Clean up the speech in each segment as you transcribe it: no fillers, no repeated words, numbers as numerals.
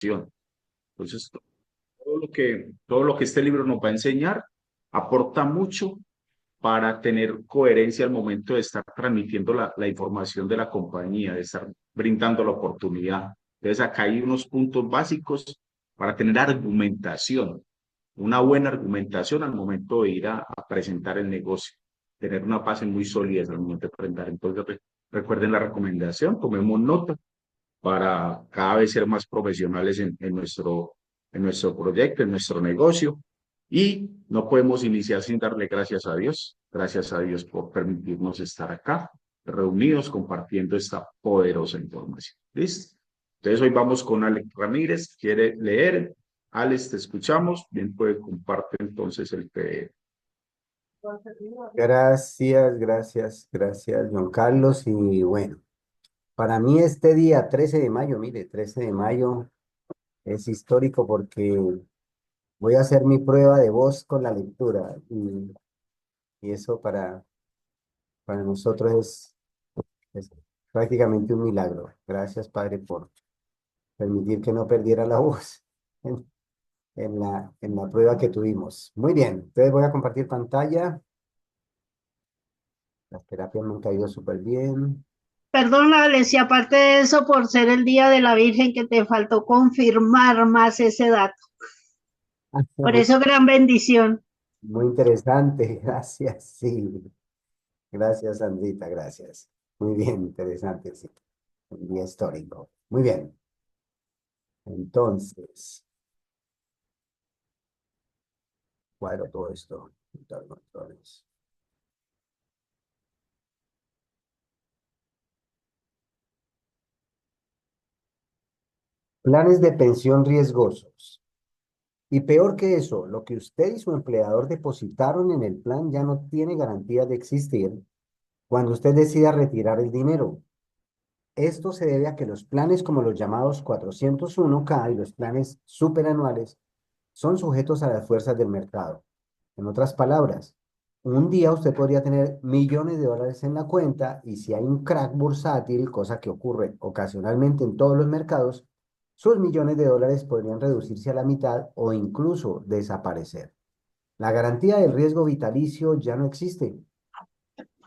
Entonces, todo lo que este libro nos va a enseñar aporta mucho para tener coherencia al momento de estar transmitiendo la información de la compañía, de estar brindando la oportunidad. Entonces, acá hay unos puntos básicos para tener argumentación, una buena argumentación al momento de ir a presentar el negocio, tener una base muy sólida al momento de presentar. Entonces, recuerden la recomendación, tomemos nota para cada vez ser más profesionales en nuestro proyecto, en nuestro negocio. Y no podemos iniciar sin darle gracias a Dios por permitirnos estar acá, reunidos, compartiendo esta poderosa información. ¿Listo? Entonces hoy vamos con Alex Ramírez, quiere leer. Alex, te escuchamos, bien puede compartir entonces el PDF. Gracias, gracias, gracias, Juan Carlos. Y bueno, para mí este día, 13 de mayo, mire, 13 de mayo es histórico porque voy a hacer mi prueba de voz con la lectura y eso para nosotros es prácticamente un milagro. Gracias, Padre, por permitir que no perdiera la voz en, en la prueba que tuvimos. Muy bien, entonces voy a compartir pantalla. Las terapias me han caído súper bien. Perdónale, si aparte de eso, por ser el Día de la Virgen, que te faltó confirmar más ese dato. Por eso, gran bendición. Muy interesante, gracias, sí. Gracias, Sandrita, gracias. Muy bien, interesante, sí. Un día histórico. Muy bien. Entonces, cuadro todo esto. Controles. Planes de pensión riesgosos. Y peor que eso, lo que usted y su empleador depositaron en el plan ya no tiene garantía de existir cuando usted decida retirar el dinero. Esto se debe a que los planes como los llamados 401(k) y los planes superanuales son sujetos a las fuerzas del mercado. En otras palabras, un día usted podría tener millones de dólares en la cuenta y si hay un crack bursátil, cosa que ocurre ocasionalmente en todos los mercados, sus millones de dólares podrían reducirse a la mitad o incluso desaparecer. La garantía del riesgo vitalicio ya no existe.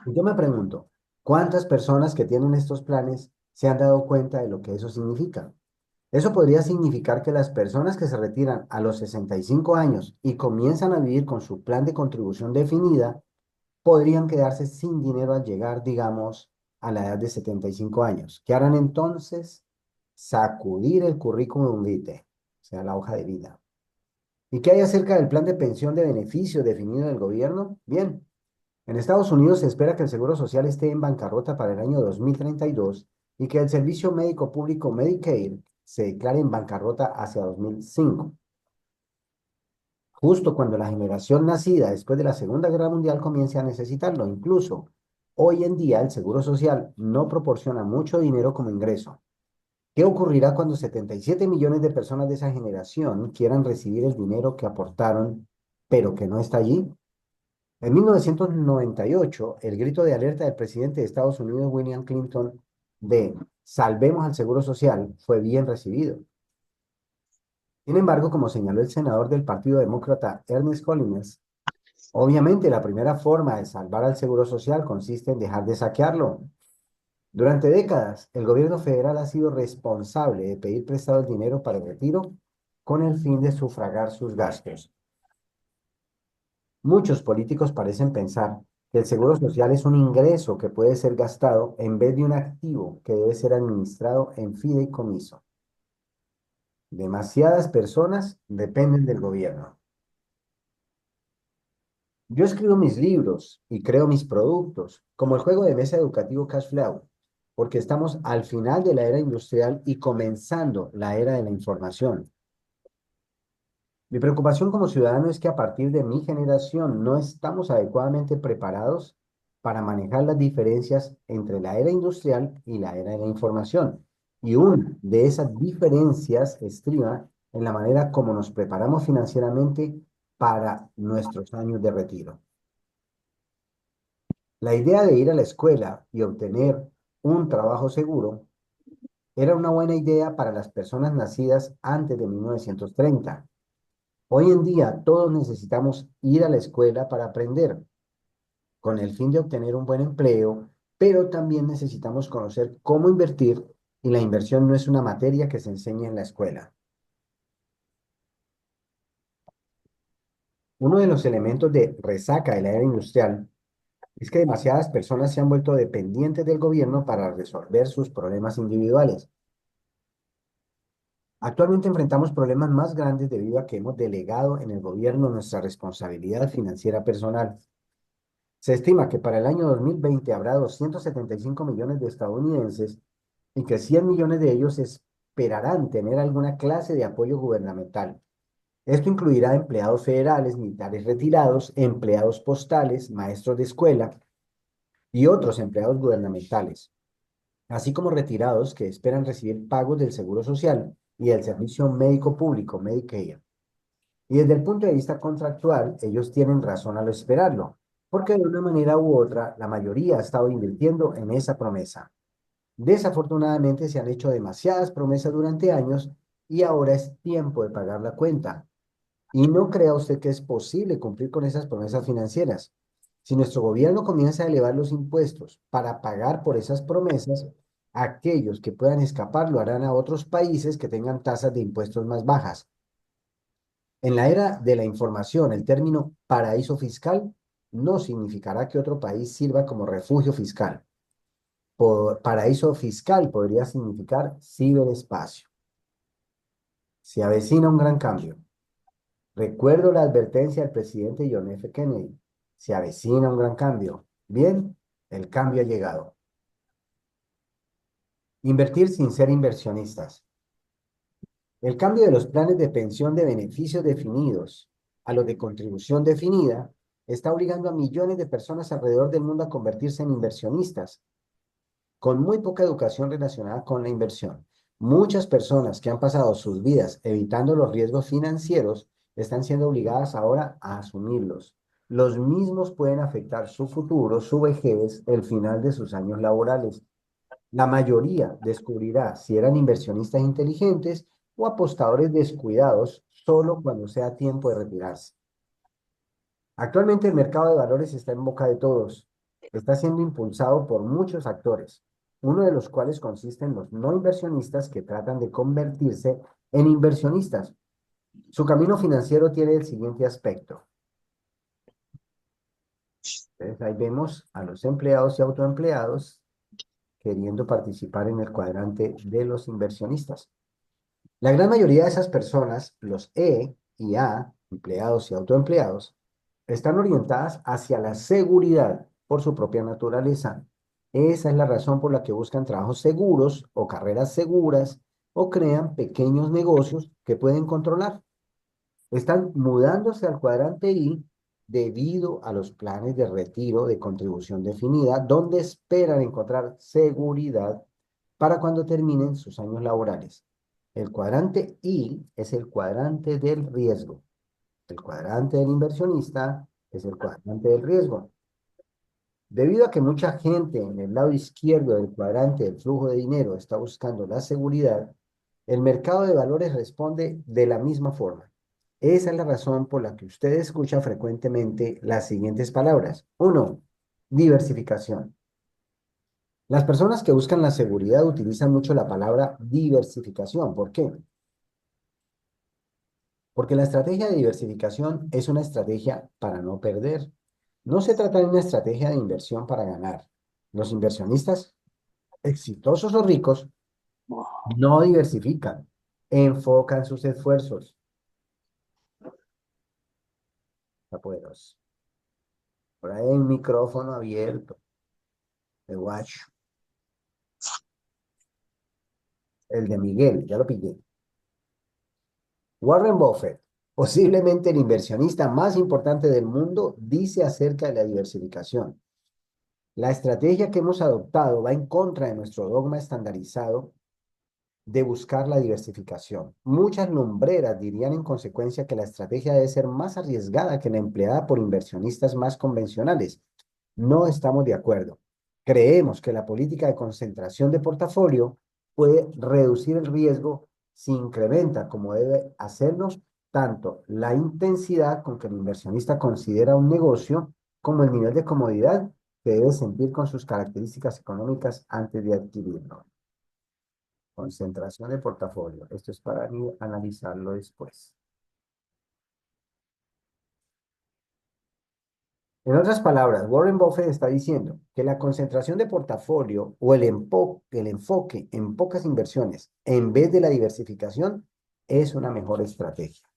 Y yo me pregunto, ¿cuántas personas que tienen estos planes se han dado cuenta de lo que eso significa? Eso podría significar que las personas que se retiran a los 65 años y comienzan a vivir con su plan de contribución definida, podrían quedarse sin dinero al llegar, digamos, a la edad de 75 años. ¿Qué harán entonces? Sacudir el currículum vitae, o sea, la hoja de vida. ¿Y qué hay acerca del plan de pensión de beneficio definido en el gobierno? Bien, en Estados Unidos se espera que el Seguro Social esté en bancarrota para el año 2032 y que el servicio médico público Medicare se declare en bancarrota hacia 2005, justo cuando la generación nacida después de la Segunda Guerra Mundial comience a necesitarlo. Incluso hoy en día el Seguro Social no proporciona mucho dinero como ingreso. ¿Qué ocurrirá cuando 77 millones de personas de esa generación quieran recibir el dinero que aportaron, pero que no está allí? En 1998, el grito de alerta del presidente de Estados Unidos, William Clinton, de "salvemos al Seguro Social", fue bien recibido. Sin embargo, como señaló el senador del Partido Demócrata, Ernest Collins, obviamente la primera forma de salvar al Seguro Social consiste en dejar de saquearlo. Durante décadas, el gobierno federal ha sido responsable de pedir prestado el dinero para el retiro con el fin de sufragar sus gastos. Muchos políticos parecen pensar que el seguro social es un ingreso que puede ser gastado en vez de un activo que debe ser administrado en fideicomiso. Demasiadas personas dependen del gobierno. Yo escribo mis libros y creo mis productos, como el juego de mesa educativo Cashflow, porque estamos al final de la era industrial y comenzando la era de la información. Mi preocupación como ciudadano es que a partir de mi generación no estamos adecuadamente preparados para manejar las diferencias entre la era industrial y la era de la información. Y una de esas diferencias estriba en la manera como nos preparamos financieramente para nuestros años de retiro. La idea de ir a la escuela y obtener un trabajo seguro Era una buena idea para las personas nacidas antes de 1930. Hoy en día todos necesitamos ir a la escuela para aprender, con el fin de obtener un buen empleo, pero también necesitamos conocer cómo invertir y la inversión no es una materia que se enseña en la escuela. Uno de los elementos de resaca de la era industrial es que demasiadas personas se han vuelto dependientes del gobierno para resolver sus problemas individuales. Actualmente enfrentamos problemas más grandes debido a que hemos delegado en el gobierno nuestra responsabilidad financiera personal. Se estima que para el año 2020 habrá 275 millones de estadounidenses y que 100 millones de ellos esperarán tener alguna clase de apoyo gubernamental. Esto incluirá empleados federales, militares retirados, empleados postales, maestros de escuela y otros empleados gubernamentales, así como retirados que esperan recibir pagos del Seguro Social y del Servicio Médico Público, Medicare. Y desde el punto de vista contractual, ellos tienen razón al esperarlo, porque de una manera u otra, la mayoría ha estado invirtiendo en esa promesa. Desafortunadamente, se han hecho demasiadas promesas durante años y ahora es tiempo de pagar la cuenta. Y no crea usted que es posible cumplir con esas promesas financieras. Si nuestro gobierno comienza a elevar los impuestos para pagar por esas promesas, aquellos que puedan escapar lo harán a otros países que tengan tasas de impuestos más bajas. En la era de la información, el término paraíso fiscal no significará que otro país sirva como refugio fiscal. Paraíso fiscal podría significar ciberespacio. Se avecina un gran cambio. Recuerdo la advertencia del presidente John F. Kennedy. Se avecina un gran cambio. Bien, el cambio ha llegado. Invertir sin ser inversionistas. El cambio de los planes de pensión de beneficios definidos a los de contribución definida está obligando a millones de personas alrededor del mundo a convertirse en inversionistas, con muy poca educación relacionada con la inversión. Muchas personas que han pasado sus vidas evitando los riesgos financieros están siendo obligadas ahora a asumirlos. Los mismos pueden afectar su futuro, su vejez, el final de sus años laborales. La mayoría descubrirá si eran inversionistas inteligentes o apostadores descuidados solo cuando sea tiempo de retirarse. Actualmente el mercado de valores está en boca de todos. Está siendo impulsado por muchos actores, uno de los cuales consiste en los no inversionistas que tratan de convertirse en inversionistas. Su camino financiero tiene el siguiente aspecto. Entonces, ahí vemos a los empleados y autoempleados queriendo participar en el cuadrante de los inversionistas. La gran mayoría de esas personas, los E y A, empleados y autoempleados, están orientadas hacia la seguridad por su propia naturaleza. Esa es la razón por la que buscan trabajos seguros o carreras seguras o crean pequeños negocios que pueden controlar. Están mudándose al cuadrante I debido a los planes de retiro de contribución definida, donde esperan encontrar seguridad para cuando terminen sus años laborales. El cuadrante I es el cuadrante del riesgo. El cuadrante del inversionista es el cuadrante del riesgo. Debido a que mucha gente en el lado izquierdo del cuadrante del flujo de dinero está buscando la seguridad, el mercado de valores responde de la misma forma. Esa es la razón por la que usted escucha frecuentemente las siguientes palabras. 1. Diversificación. Las personas que buscan la seguridad utilizan mucho la palabra diversificación. ¿Por qué? Porque la estrategia de diversificación es una estrategia para no perder. No se trata de una estrategia de inversión para ganar. Los inversionistas exitosos o ricos no diversifican, enfocan sus esfuerzos. Está poderoso. Por ahí hay un micrófono abierto. De guacho. El de Miguel, ya lo pillé. Warren Buffett, posiblemente el inversionista más importante del mundo, dice acerca de la diversificación. La estrategia que hemos adoptado va en contra de nuestro dogma estandarizado de buscar la diversificación. Muchas lumbreras dirían en consecuencia que la estrategia debe ser más arriesgada que la empleada por inversionistas más convencionales. No estamos de acuerdo. Creemos que la política de concentración de portafolio puede reducir el riesgo si incrementa, como debe hacerlo, tanto la intensidad con que el inversionista considera un negocio como el nivel de comodidad que debe sentir con sus características económicas antes de adquirirlo. Concentración de portafolio. Esto es para analizarlo después. En otras palabras, Warren Buffett está diciendo que la concentración de portafolio o el enfoque en pocas inversiones en vez de la diversificación es una mejor estrategia.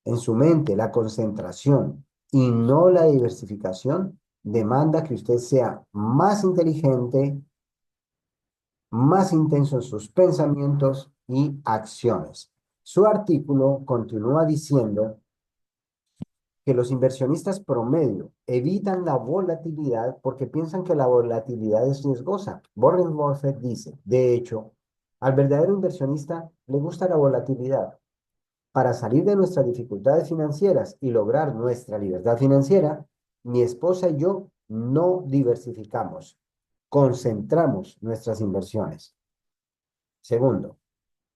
En su mente, la concentración y no la diversificación demanda que usted sea más inteligente, más intenso en sus pensamientos y acciones. Su artículo continúa diciendo que los inversionistas promedio evitan la volatilidad porque piensan que la volatilidad es riesgosa. Warren Buffett dice, de hecho, al verdadero inversionista le gusta la volatilidad. Para salir de nuestras dificultades financieras y lograr nuestra libertad financiera, mi esposa y yo no diversificamos, concentramos nuestras inversiones. Segundo,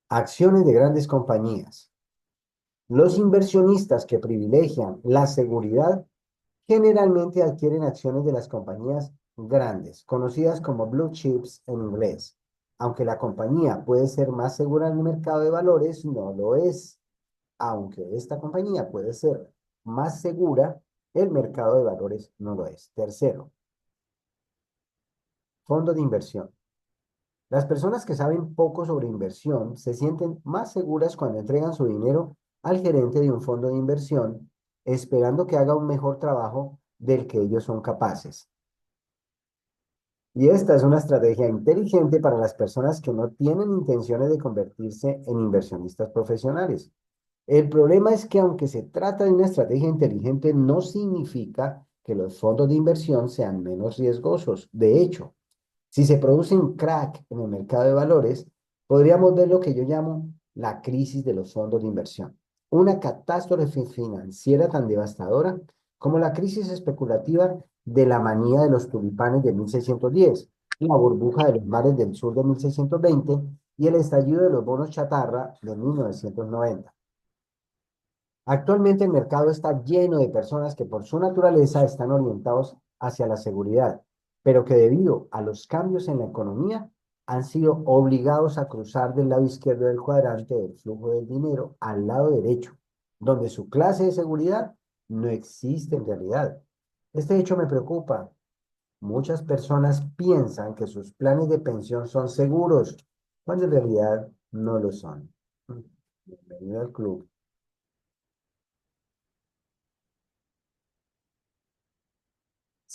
acciones de grandes compañías. Los inversionistas que privilegian la seguridad generalmente adquieren acciones de las compañías grandes, conocidas como blue chips en inglés. Aunque la compañía puede ser más segura en el mercado de valores, no lo es. Aunque esta compañía puede ser más segura, el mercado de valores no lo es. Tercero, fondo de inversión. Las personas que saben poco sobre inversión se sienten más seguras cuando entregan su dinero al gerente de un fondo de inversión, esperando que haga un mejor trabajo del que ellos son capaces. Y esta es una estrategia inteligente para las personas que no tienen intenciones de convertirse en inversionistas profesionales. El problema es que aunque se trata de una estrategia inteligente, no significa que los fondos de inversión sean menos riesgosos. De hecho, si se produce un crack en el mercado de valores, podríamos ver lo que yo llamo la crisis de los fondos de inversión. Una catástrofe financiera tan devastadora como la crisis especulativa de la manía de los tulipanes de 1610, la burbuja de los mares del sur de 1620 y el estallido de los bonos chatarra de 1990. Actualmente el mercado está lleno de personas que por su naturaleza están orientados hacia la seguridad, pero que debido a los cambios en la economía han sido obligados a cruzar del lado izquierdo del cuadrante del flujo del dinero al lado derecho, donde su clase de seguridad no existe en realidad. Este hecho me preocupa. Muchas personas piensan que sus planes de pensión son seguros, cuando en realidad no lo son. Bienvenido al club.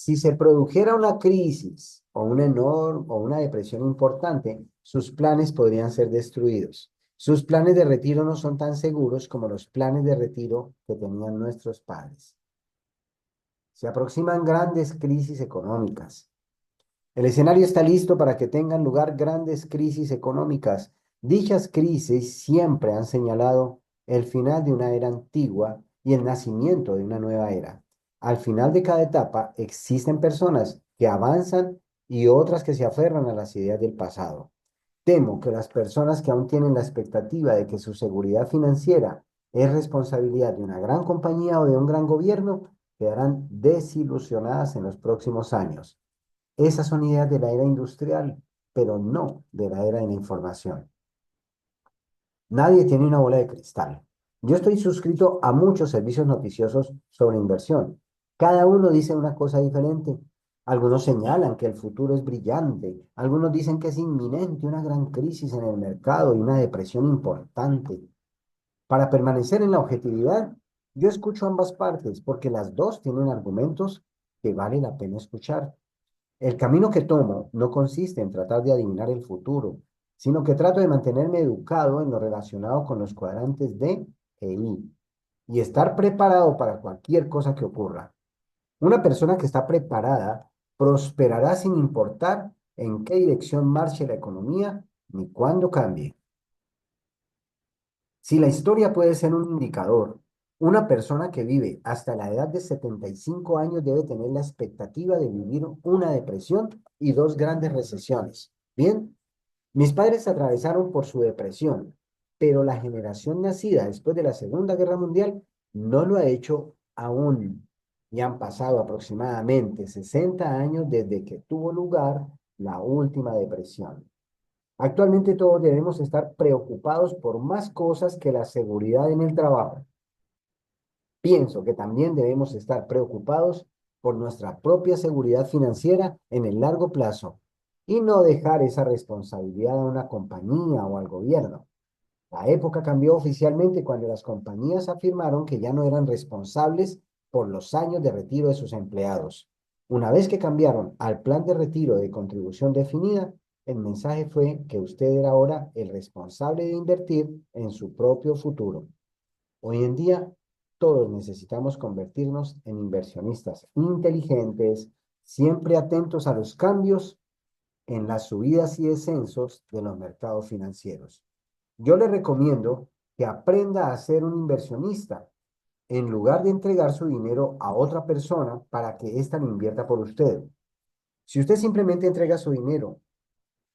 Si se produjera una crisis o o una depresión importante, sus planes podrían ser destruidos. Sus planes de retiro no son tan seguros como los planes de retiro que tenían nuestros padres. Se aproximan grandes crisis económicas. El escenario está listo para que tengan lugar grandes crisis económicas. Dichas crisis siempre han señalado el final de una era antigua y el nacimiento de una nueva era. Al final de cada etapa existen personas que avanzan y otras que se aferran a las ideas del pasado. Temo que las personas que aún tienen la expectativa de que su seguridad financiera es responsabilidad de una gran compañía o de un gran gobierno quedarán desilusionadas en los próximos años. Esas son ideas de la era industrial, pero no de la era de la información. Nadie tiene una bola de cristal. Yo estoy suscrito a muchos servicios noticiosos sobre inversión. Cada uno dice una cosa diferente. Algunos señalan que el futuro es brillante. Algunos dicen que es inminente una gran crisis en el mercado y una depresión importante. Para permanecer en la objetividad, yo escucho ambas partes porque las dos tienen argumentos que vale la pena escuchar. El camino que tomo no consiste en tratar de adivinar el futuro, sino que trato de mantenerme educado en lo relacionado con los cuadrantes D e I y estar preparado para cualquier cosa que ocurra. Una persona que está preparada prosperará sin importar en qué dirección marche la economía ni cuándo cambie. Si la historia puede ser un indicador, una persona que vive hasta la edad de 75 años debe tener la expectativa de vivir una depresión y dos grandes recesiones. Bien, Mis padres atravesaron por su depresión, pero la generación nacida después de la Segunda Guerra Mundial no lo ha hecho aún. Y han pasado aproximadamente 60 años desde que tuvo lugar la última depresión. Actualmente todos debemos estar preocupados por más cosas que la seguridad en el trabajo. Pienso que también debemos estar preocupados por nuestra propia seguridad financiera en el largo plazo y no dejar esa responsabilidad a una compañía o al gobierno. La época cambió oficialmente cuando las compañías afirmaron que ya no eran responsables por los años de retiro de sus empleados. Una vez que cambiaron al plan de retiro de contribución definida, el mensaje fue que usted era ahora el responsable de invertir en su propio futuro. Hoy en día, todos necesitamos convertirnos en inversionistas inteligentes, siempre atentos a los cambios en las subidas y descensos de los mercados financieros. Yo le recomiendo que aprenda a ser un inversionista en lugar de entregar su dinero a otra persona para que ésta lo invierta por usted. Si usted simplemente entrega su dinero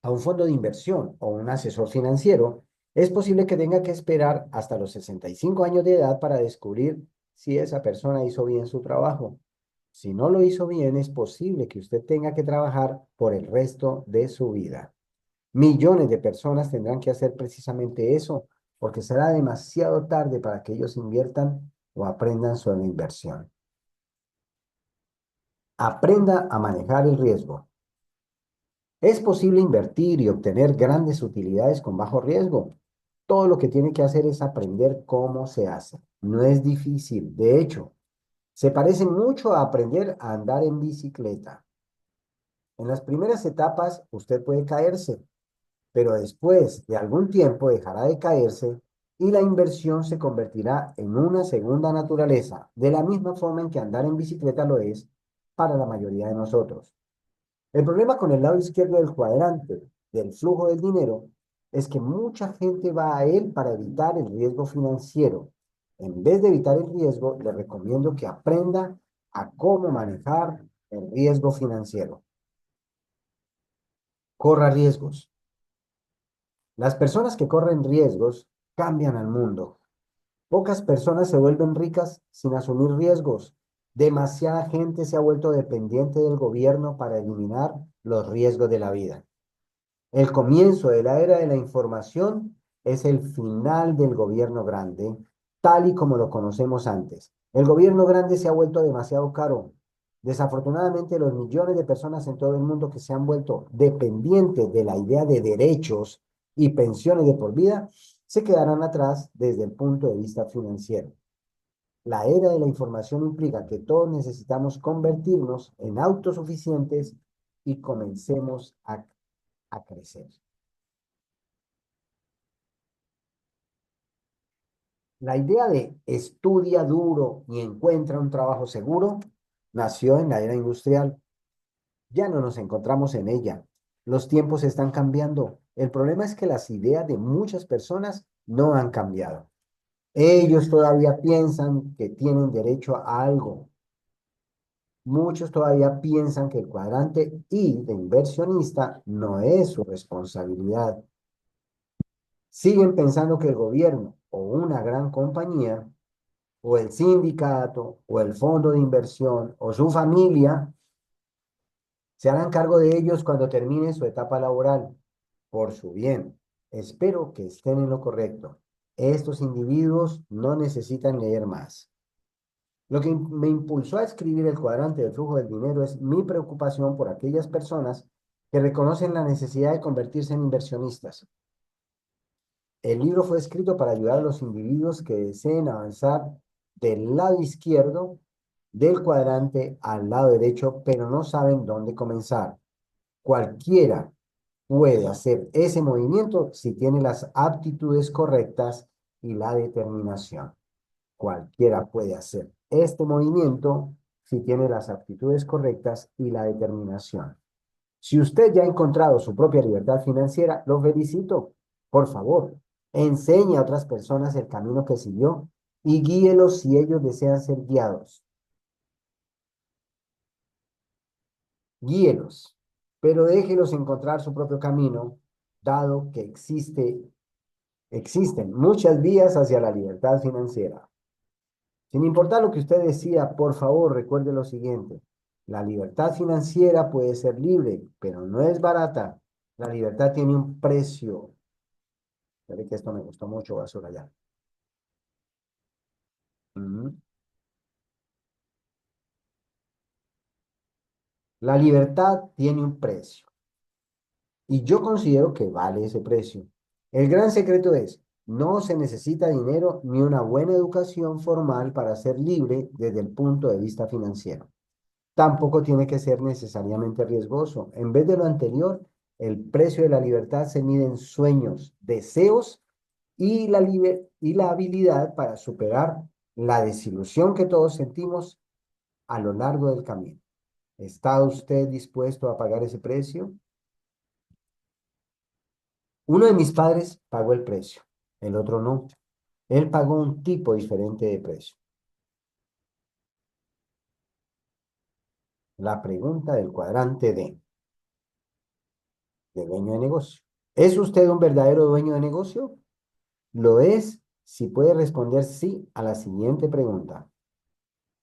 a un fondo de inversión o un asesor financiero, es posible que tenga que esperar hasta los 65 años de edad para descubrir si esa persona hizo bien su trabajo. Si no lo hizo bien, es posible que usted tenga que trabajar por el resto de su vida. Millones de personas tendrán que hacer precisamente eso, porque será demasiado tarde para que ellos inviertan o aprendan sobre inversión. Aprenda a manejar el riesgo. Es posible invertir y obtener grandes utilidades con bajo riesgo. Todo lo que tiene que hacer es aprender cómo se hace. No es difícil. De hecho, se parece mucho a aprender a andar en bicicleta. En las primeras etapas, usted puede caerse, pero después de algún tiempo dejará de caerse y la inversión se convertirá en una segunda naturaleza, de la misma forma en que andar en bicicleta lo es para la mayoría de nosotros. El problema con el lado izquierdo del cuadrante del flujo del dinero es que mucha gente va a él para evitar el riesgo financiero. En vez de evitar el riesgo, le recomiendo que aprenda a cómo manejar el riesgo financiero. Corra riesgos. Las personas que corren riesgos cambian al mundo. Pocas personas se vuelven ricas sin asumir riesgos. Demasiada gente se ha vuelto dependiente del gobierno para eliminar los riesgos de la vida. El comienzo de la era de la información es el final del gobierno grande, tal y como lo conocemos antes. El gobierno grande se ha vuelto demasiado caro. Desafortunadamente, los millones de personas en todo el mundo que se han vuelto dependientes de la idea de derechos y pensiones de por vida se quedarán atrás desde el punto de vista financiero. La era de la información implica que todos necesitamos convertirnos en autosuficientes y comencemos a crecer. La idea de estudia duro y encuentra un trabajo seguro nació en la era industrial. Ya no nos encontramos en ella. Los tiempos están cambiando. El problema es que las ideas de muchas personas no han cambiado. Ellos todavía piensan que tienen derecho a algo. Muchos todavía piensan que el cuadrante I de inversionista no es su responsabilidad. Siguen pensando que el gobierno o una gran compañía o el sindicato o el fondo de inversión o su familia se harán cargo de ellos cuando termine su etapa laboral, por su bien. Espero que estén en lo correcto. Estos individuos no necesitan leer más. Lo que me impulsó a escribir el cuadrante del flujo del dinero es mi preocupación por aquellas personas que reconocen la necesidad de convertirse en inversionistas. El libro fue escrito para ayudar a los individuos que deseen avanzar del lado izquierdo del cuadrante al lado derecho, pero no saben dónde comenzar. Cualquiera puede hacer ese movimiento si tiene las aptitudes correctas y la determinación. Cualquiera puede hacer este movimiento si tiene las aptitudes correctas y la determinación. Si usted ya ha encontrado su propia libertad financiera, lo felicito. Por favor, enseñe a otras personas el camino que siguió y guíelos si ellos desean ser guiados. Guíelos, pero déjelos encontrar su propio camino dado que existen muchas vías hacia la libertad financiera. Sin importar lo que usted decida, por favor, recuerde lo siguiente. La libertad financiera puede ser libre, pero no es barata. La libertad tiene un precio. Espere que esto me gustó mucho, va a subrayar. Ujú. La libertad tiene un precio y yo considero que vale ese precio. El gran secreto es, no se necesita dinero ni una buena educación formal para ser libre desde el punto de vista financiero. Tampoco tiene que ser necesariamente riesgoso. En vez de lo anterior, el precio de la libertad se mide en sueños, deseos y la habilidad para superar la desilusión que todos sentimos a lo largo del camino. ¿Está usted dispuesto a pagar ese precio? Uno de mis padres pagó el precio, el otro no. Él pagó un tipo diferente de precio. La pregunta del cuadrante de dueño de negocio. ¿Es usted un verdadero dueño de negocio? Lo es si puede responder sí a la siguiente pregunta.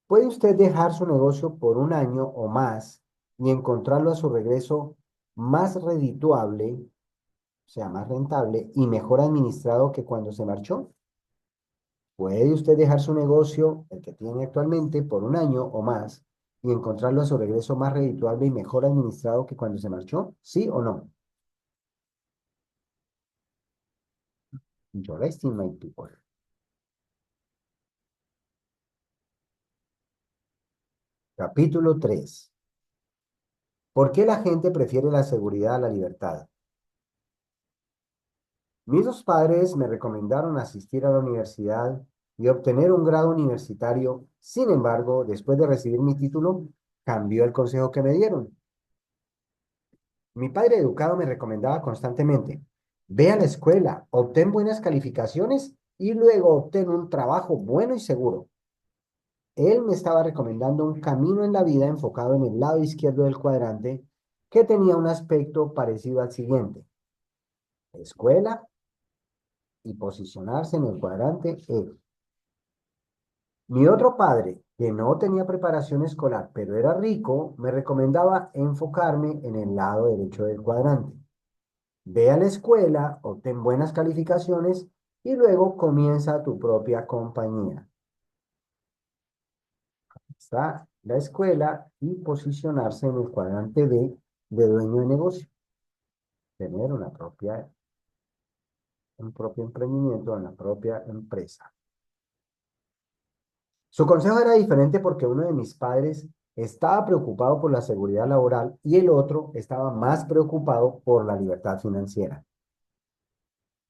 ¿Puede usted dejar su negocio por un año o más y encontrarlo a su regreso más redituable, o sea, más rentable y mejor administrado que cuando se marchó? ¿Puede usted dejar su negocio, el que tiene actualmente, por un año o más y encontrarlo a su regreso más redituable y mejor administrado que cuando se marchó? ¿Sí o no? Interesting, my people. Capítulo 3. ¿Por qué la gente prefiere la seguridad a la libertad? Mis dos padres me recomendaron asistir a la universidad y obtener un grado universitario. Sin embargo, después de recibir mi título, cambió el consejo que me dieron. Mi padre educado me recomendaba constantemente, ve a la escuela, obtén buenas calificaciones y luego obtén un trabajo bueno y seguro. Él me estaba recomendando un camino en la vida enfocado en el lado izquierdo del cuadrante que tenía un aspecto parecido al siguiente: escuela y posicionarse en el cuadrante E. Mi otro padre, que no tenía preparación escolar, pero era rico, me recomendaba enfocarme en el lado derecho del cuadrante. Ve a la escuela, obtén buenas calificaciones y luego comienza tu propia compañía. Está la escuela y posicionarse en el cuadrante B de dueño de negocio. Tener un propio emprendimiento, una propia empresa. Su consejo era diferente porque uno de mis padres estaba preocupado por la seguridad laboral y el otro estaba más preocupado por la libertad financiera.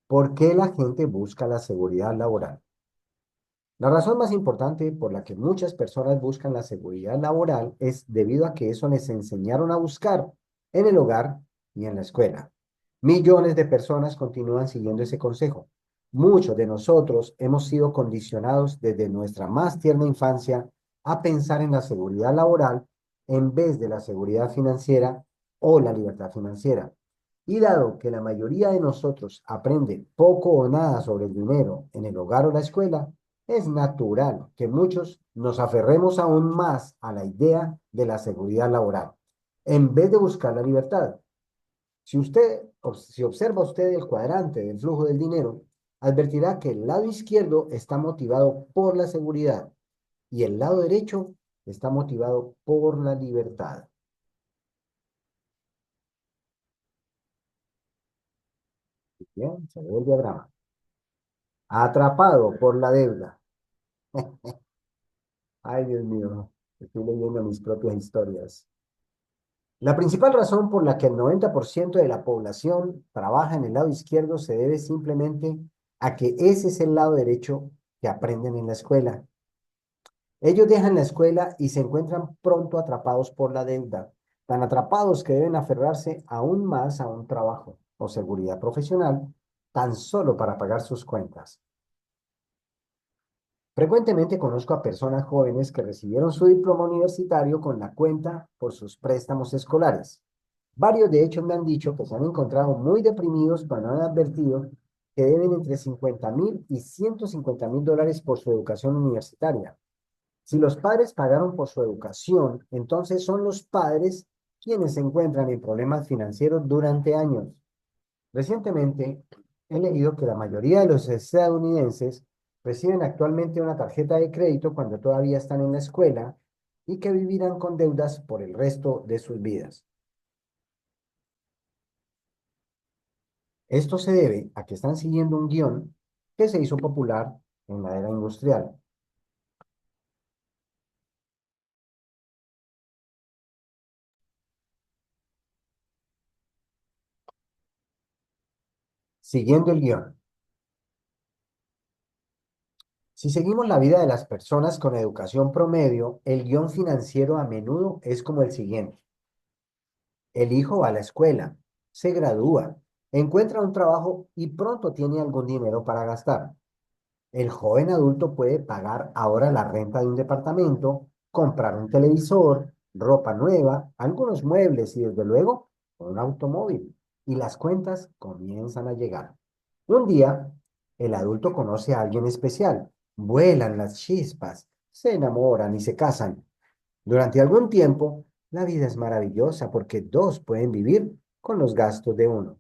¿Por qué la gente busca la seguridad laboral? La razón más importante por la que muchas personas buscan la seguridad laboral es debido a que eso les enseñaron a buscar en el hogar y en la escuela. Millones de personas continúan siguiendo ese consejo. Muchos de nosotros hemos sido condicionados desde nuestra más tierna infancia a pensar en la seguridad laboral en vez de la seguridad financiera o la libertad financiera. Y dado que la mayoría de nosotros aprende poco o nada sobre el dinero en el hogar o la escuela, es natural que muchos nos aferremos aún más a la idea de la seguridad laboral, en vez de buscar la libertad. Si observa usted el cuadrante del flujo del dinero, advertirá que el lado izquierdo está motivado por la seguridad y el lado derecho está motivado por la libertad. Bien, se ve el diagrama. Atrapado por la deuda. Ay, Dios mío, estoy leyendo mis propias historias. La principal razón por la que el 90% de la población trabaja en el lado izquierdo se debe simplemente a que ese es el lado derecho que aprenden en la escuela. Ellos dejan la escuela y se encuentran pronto atrapados por la deuda, tan atrapados que deben aferrarse aún más a un trabajo o seguridad profesional, tan solo para pagar sus cuentas. Frecuentemente conozco a personas jóvenes que recibieron su diploma universitario con la cuenta por sus préstamos escolares. Varios de hecho me han dicho que se han encontrado muy deprimidos cuando han advertido que deben entre 50.000 y 150.000 dólares por su educación universitaria. Si los padres pagaron por su educación, entonces son los padres quienes se encuentran en problemas financieros durante años. Recientemente he leído que la mayoría de los estadounidenses reciben actualmente una tarjeta de crédito cuando todavía están en la escuela y que vivirán con deudas por el resto de sus vidas. Esto se debe a que están siguiendo un guión que se hizo popular en la era industrial. Siguiendo el guión. Si seguimos la vida de las personas con educación promedio, el guión financiero a menudo es como el siguiente. El hijo va a la escuela, se gradúa, encuentra un trabajo y pronto tiene algún dinero para gastar. El joven adulto puede pagar ahora la renta de un departamento, comprar un televisor, ropa nueva, algunos muebles y desde luego un automóvil. Y las cuentas comienzan a llegar. Un día, el adulto conoce a alguien especial, vuelan las chispas, se enamoran y se casan. Durante algún tiempo, la vida es maravillosa porque dos pueden vivir con los gastos de uno.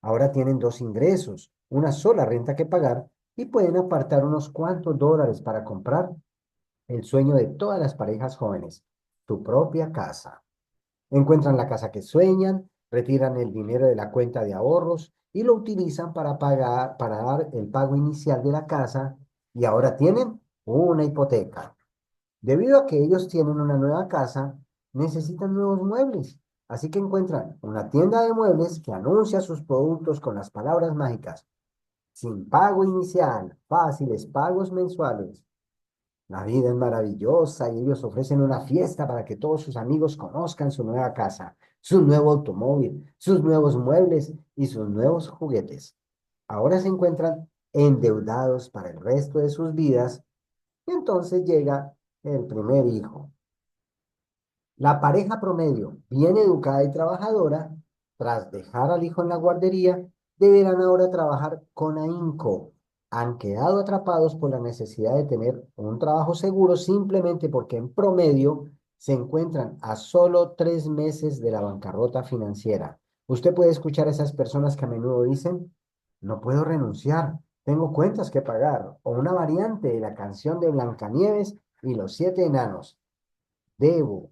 Ahora tienen dos ingresos, una sola renta que pagar y pueden apartar unos cuantos dólares para comprar el sueño de todas las parejas jóvenes, su propia casa. Encuentran la casa que sueñan, retiran el dinero de la cuenta de ahorros y lo utilizan para dar el pago inicial de la casa y ahora tienen una hipoteca. Debido a que ellos tienen una nueva casa, necesitan nuevos muebles. Así que encuentran una tienda de muebles que anuncia sus productos con las palabras mágicas: sin pago inicial, fáciles pagos mensuales. La vida es maravillosa y ellos ofrecen una fiesta para que todos sus amigos conozcan su nueva casa, su nuevo automóvil, sus nuevos muebles y sus nuevos juguetes. Ahora se encuentran endeudados para el resto de sus vidas y entonces llega el primer hijo. La pareja promedio, bien educada y trabajadora, tras dejar al hijo en la guardería, deberán ahora trabajar con ahínco. Han quedado atrapados por la necesidad de tener un trabajo seguro simplemente porque en promedio se encuentran a solo 3 meses de la bancarrota financiera. Usted puede escuchar a esas personas que a menudo dicen: no puedo renunciar, tengo cuentas que pagar, o una variante de la canción de Blancanieves y los siete enanos: debo,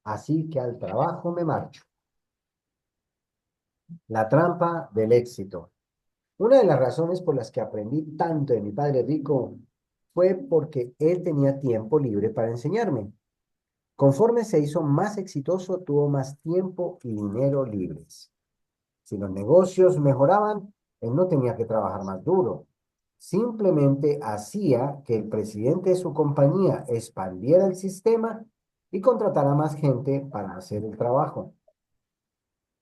así que al trabajo me marcho. La trampa del éxito. Una de las razones por las que aprendí tanto de mi padre rico fue porque él tenía tiempo libre para enseñarme. Conforme se hizo más exitoso, tuvo más tiempo y dinero libres. Si los negocios mejoraban, él no tenía que trabajar más duro. Simplemente hacía que el presidente de su compañía expandiera el sistema y contratara más gente para hacer el trabajo.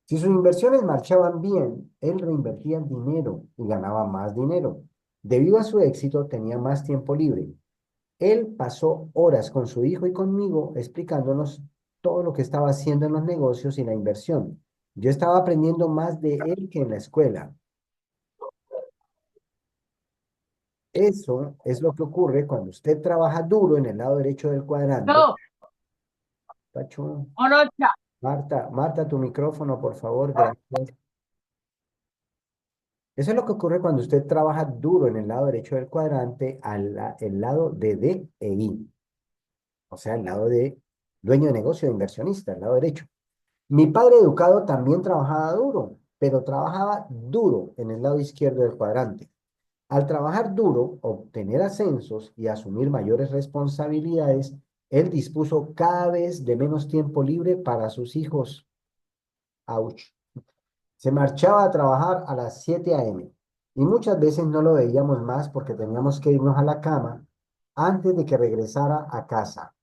Si sus inversiones marchaban bien, él reinvertía el dinero y ganaba más dinero. Debido a su éxito, tenía más tiempo libre. Él pasó horas con su hijo y conmigo explicándonos todo lo que estaba haciendo en los negocios y la inversión. Yo estaba aprendiendo más de él que en la escuela. Eso es lo que ocurre cuando usted trabaja duro en el lado derecho del cuadrante. No, Pacho, Orocha. Marta, tu micrófono, por favor, gracias. Eso es lo que ocurre cuando usted trabaja duro en el lado derecho del cuadrante, el lado de D e I, o sea, el lado de dueño de negocio, de inversionista, el lado derecho. Mi padre educado también trabajaba duro, pero trabajaba duro en el lado izquierdo del cuadrante. Al trabajar duro, obtener ascensos y asumir mayores responsabilidades, él dispuso cada vez de menos tiempo libre para sus hijos. Ouch. Se marchaba a trabajar a las 7 a.m. y muchas veces no lo veíamos más porque teníamos que irnos a la cama antes de que regresara a casa.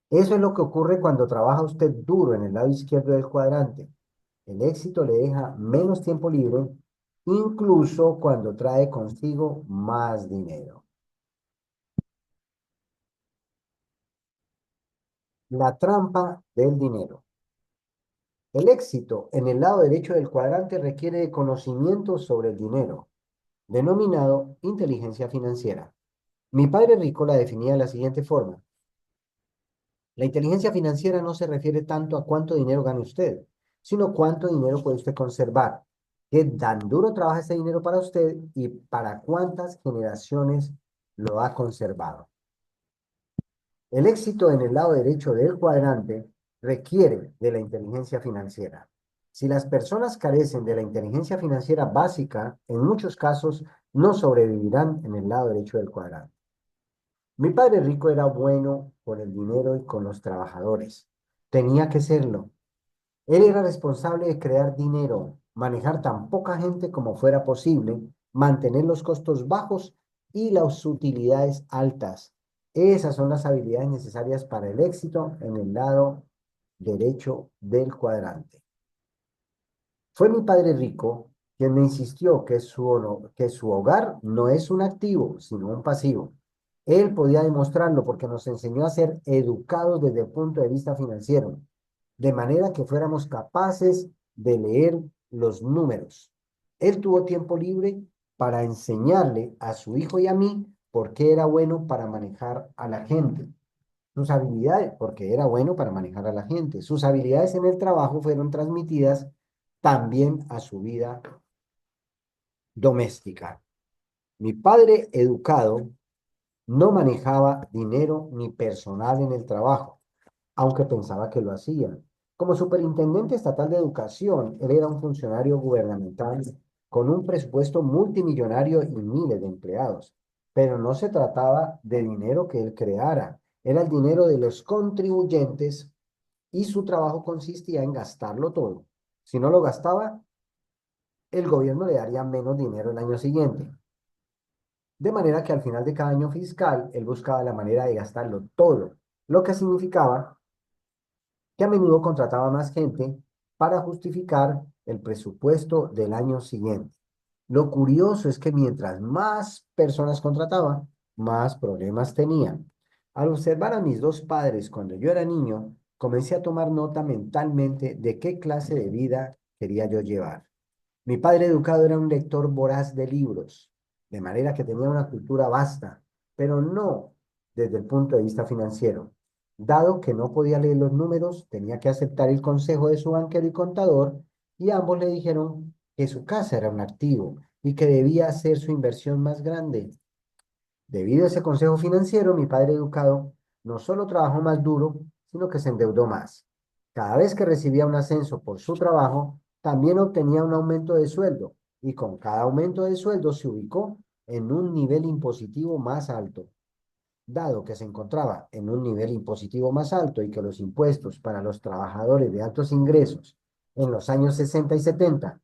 Eso es lo que ocurre cuando trabaja usted duro en el lado izquierdo del cuadrante. El éxito le deja menos tiempo libre, incluso cuando trae consigo más dinero. La trampa del dinero. El éxito en el lado derecho del cuadrante requiere de conocimiento sobre el dinero, denominado inteligencia financiera. Mi padre rico la definía de la siguiente forma. La inteligencia financiera no se refiere tanto a cuánto dinero gana usted, sino cuánto dinero puede usted conservar, qué tan duro trabaja ese dinero para usted y para cuántas generaciones lo ha conservado. El éxito en el lado derecho del cuadrante requiere de la inteligencia financiera. Si las personas carecen de la inteligencia financiera básica, en muchos casos no sobrevivirán en el lado derecho del cuadrante. Mi padre rico era bueno con el dinero y con los trabajadores. Tenía que serlo. Él era responsable de crear dinero, manejar tan poca gente como fuera posible, mantener los costos bajos y las utilidades altas. Esas son las habilidades necesarias para el éxito en el lado derecho del cuadrante. Fue mi padre rico quien me insistió que que su hogar no es un activo, sino un pasivo. Él podía demostrarlo porque nos enseñó a ser educados desde el punto de vista financiero, de manera que fuéramos capaces de leer los números. Él tuvo tiempo libre para enseñarle a su hijo y a mí por qué era bueno para manejar a la gente. Sus habilidades, porque era bueno para manejar a la gente. Sus habilidades en el trabajo fueron transmitidas también a su vida doméstica. Mi padre educado no manejaba dinero ni personal en el trabajo, aunque pensaba que lo hacía. Como superintendente estatal de educación, él era un funcionario gubernamental con un presupuesto multimillonario y miles de empleados. Pero no se trataba de dinero que él creara, era el dinero de los contribuyentes y su trabajo consistía en gastarlo todo. Si no lo gastaba, el gobierno le daría menos dinero el año siguiente. De manera que al final de cada año fiscal, él buscaba la manera de gastarlo todo, lo que significaba que a menudo contrataba más gente para justificar el presupuesto del año siguiente. Lo curioso es que mientras más personas contrataba, más problemas tenían. Al observar a mis dos padres cuando yo era niño, comencé a tomar nota mentalmente de qué clase de vida quería yo llevar. Mi padre educado era un lector voraz de libros, de manera que tenía una cultura vasta, pero no desde el punto de vista financiero. Dado que no podía leer los números, tenía que aceptar el consejo de su banquero y contador, y ambos le dijeron que su casa era un activo y que debía hacer su inversión más grande. Debido a ese consejo financiero, mi padre educado no solo trabajó más duro, sino que se endeudó más. Cada vez que recibía un ascenso por su trabajo, también obtenía un aumento de sueldo y con cada aumento de sueldo se ubicó en un nivel impositivo más alto. Dado que se encontraba en un nivel impositivo más alto y que los impuestos para los trabajadores de altos ingresos en los años 60 y 70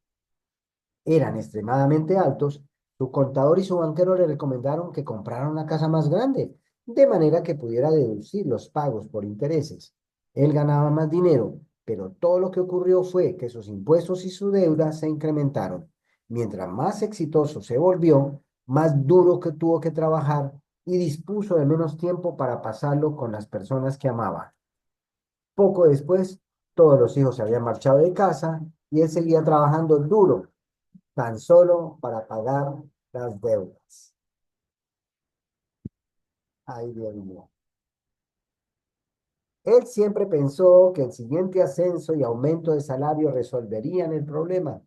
eran extremadamente altos, su contador y su banquero le recomendaron que comprara una casa más grande, de manera que pudiera deducir los pagos por intereses. Él ganaba más dinero, pero todo lo que ocurrió fue que sus impuestos y su deuda se incrementaron. Mientras más exitoso se volvió, más duro que tuvo que trabajar y dispuso de menos tiempo para pasarlo con las personas que amaba. Poco después, todos los hijos se habían marchado de casa y él seguía trabajando duro tan solo para pagar las deudas. Ay, Dios mío. Él siempre pensó que el siguiente ascenso y aumento de salario resolverían el problema,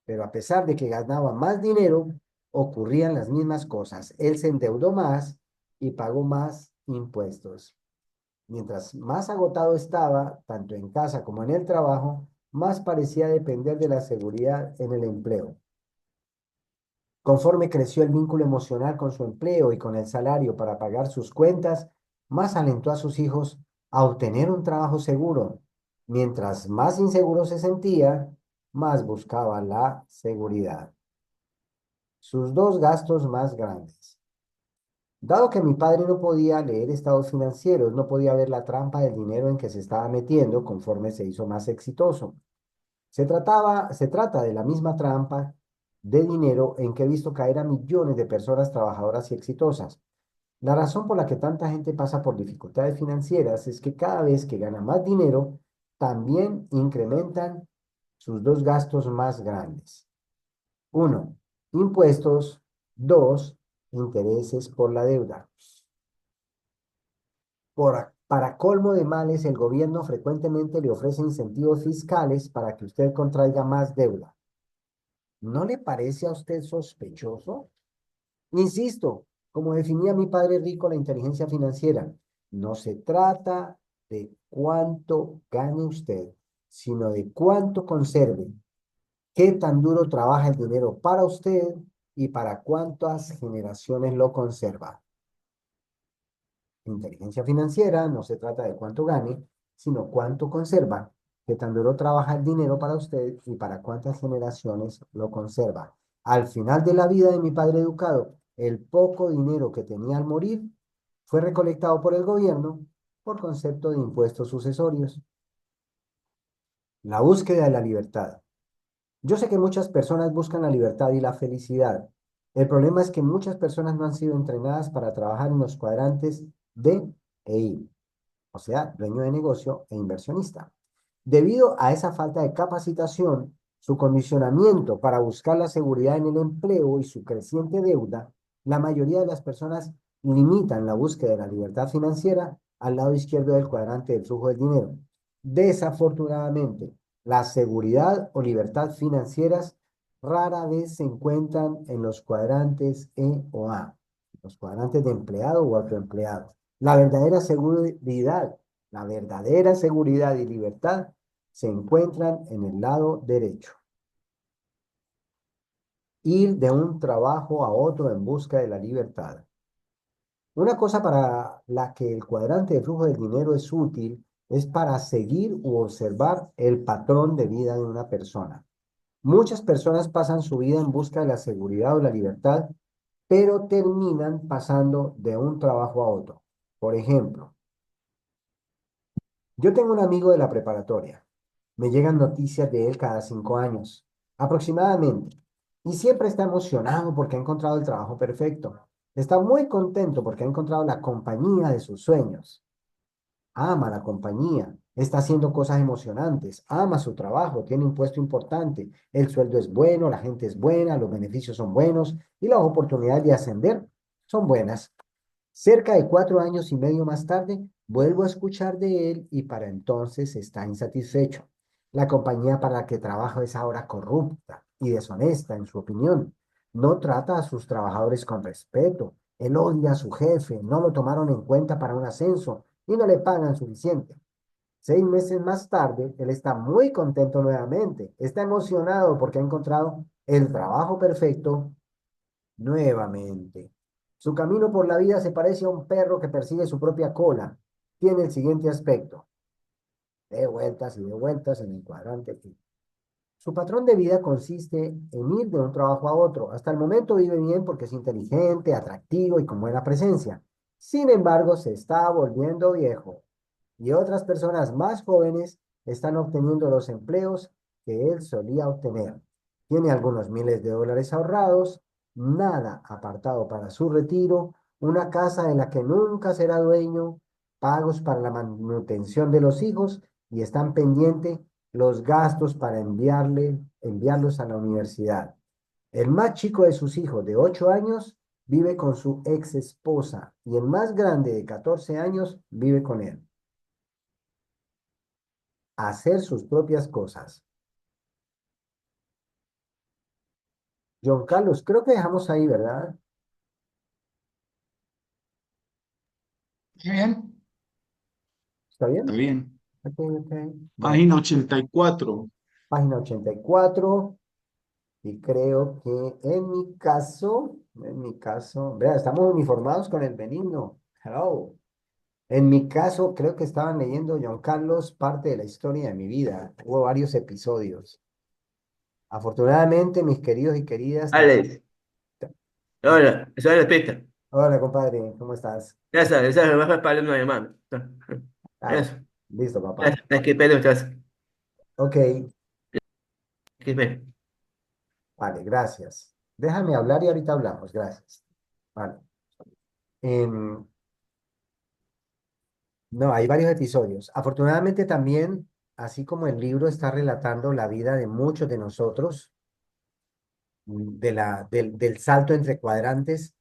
pero a pesar de que ganaba más dinero, ocurrían las mismas cosas. Él se endeudó más y pagó más impuestos. Mientras más agotado estaba, tanto en casa como en el trabajo, más parecía depender de la seguridad en el empleo. Conforme creció el vínculo emocional con su empleo y con el salario para pagar sus cuentas, más alentó a sus hijos a obtener un trabajo seguro. Mientras más inseguro se sentía, más buscaba la seguridad. Sus dos gastos más grandes. Dado que mi padre no podía leer estados financieros, no podía ver la trampa del dinero en que se estaba metiendo conforme se hizo más exitoso. Se trata de la misma trampa de dinero en que he visto caer a millones de personas trabajadoras y exitosas. La razón por la que tanta gente pasa por dificultades financieras es que cada vez que gana más dinero, también incrementan sus dos gastos más grandes. Uno, impuestos. Dos, intereses por la deuda. Para colmo de males, el gobierno frecuentemente le ofrece incentivos fiscales para que usted contraiga más deuda. ¿No le parece a usted sospechoso? Insisto, como definía mi padre rico la inteligencia financiera, no se trata de cuánto gane usted, sino de cuánto conserve, qué tan duro trabaja el dinero para usted y para cuántas generaciones lo conserva. Inteligencia financiera no se trata de cuánto gane, sino cuánto conserva, qué tan duro trabaja el dinero para usted y para cuántas generaciones lo conserva. Al final de la vida de mi padre educado, el poco dinero que tenía al morir fue recolectado por el gobierno por concepto de impuestos sucesorios. La búsqueda de la libertad. Yo sé que muchas personas buscan la libertad y la felicidad. El problema es que muchas personas no han sido entrenadas para trabajar en los cuadrantes D e I, o sea, dueño de negocio e inversionista. Debido a esa falta de capacitación, su condicionamiento para buscar la seguridad en el empleo y su creciente deuda, la mayoría de las personas limitan la búsqueda de la libertad financiera al lado izquierdo del cuadrante del flujo del dinero. Desafortunadamente, la seguridad o libertad financieras rara vez se encuentran en los cuadrantes E o A, los cuadrantes de empleado o autoempleado. La verdadera seguridad y libertad se encuentran en el lado derecho. Ir de un trabajo a otro en busca de la libertad. Una cosa para la que el cuadrante de flujo del dinero es útil es para seguir u observar el patrón de vida de una persona. Muchas personas pasan su vida en busca de la seguridad o la libertad, pero terminan pasando de un trabajo a otro. Por ejemplo, yo tengo un amigo de la preparatoria. Me llegan noticias de él cada 5 años, aproximadamente. Y siempre está emocionado porque ha encontrado el trabajo perfecto. Está muy contento porque ha encontrado la compañía de sus sueños. Ama la compañía, está haciendo cosas emocionantes, ama su trabajo, tiene un puesto importante, el sueldo es bueno, la gente es buena, los beneficios son buenos y las oportunidades de ascender son buenas. Cerca de 4 años y medio más tarde, vuelvo a escuchar de él y para entonces está insatisfecho. La compañía para la que trabaja es ahora corrupta y deshonesta, en su opinión. No trata a sus trabajadores con respeto. Él odia a su jefe, no lo tomaron en cuenta para un ascenso y no le pagan suficiente. 6 meses más tarde, él está muy contento nuevamente. Está emocionado porque ha encontrado el trabajo perfecto nuevamente. Su camino por la vida se parece a un perro que persigue su propia cola. Tiene el siguiente aspecto: de vueltas y de vueltas en el cuadrante. Su patrón de vida consiste en ir de un trabajo a otro. Hasta el momento vive bien porque es inteligente, atractivo y con buena presencia. Sin embargo, se está volviendo viejo y otras personas más jóvenes están obteniendo los empleos que él solía obtener. Tiene algunos miles de dólares ahorrados, nada apartado para su retiro, una casa de la que nunca será dueño, pagos para la manutención de los hijos y están pendientes los gastos para enviarlos a la universidad. El más chico de sus hijos, de 8 años, vive con su ex esposa y el más grande, de 14 años, vive con él. Hacer sus propias cosas. John Carlos, creo que dejamos ahí, ¿verdad? Bien, ¿Está está bien? bien. Ok, ok. Bueno, Página 84. página 84. Y creo que en mi caso, vea, estamos uniformados con el benigno. Hello. En mi caso, creo que estaban leyendo John Carlos parte de la historia de mi vida. Hubo varios episodios. Afortunadamente, mis queridos y queridas, Alex, hola, soy la pista. Hola, compadre, ¿cómo estás? Ya sabes, me vas para una llamada. Ah, bueno, Eso, listo, ya papá. sabes qué pedo estás. Ok, ¿Qué pedo? vale, gracias. Déjame hablar y ahorita hablamos, gracias. Vale. No, hay varios episodios. Afortunadamente también así como el libro está relatando la vida de muchos de nosotros, del salto entre cuadrantes,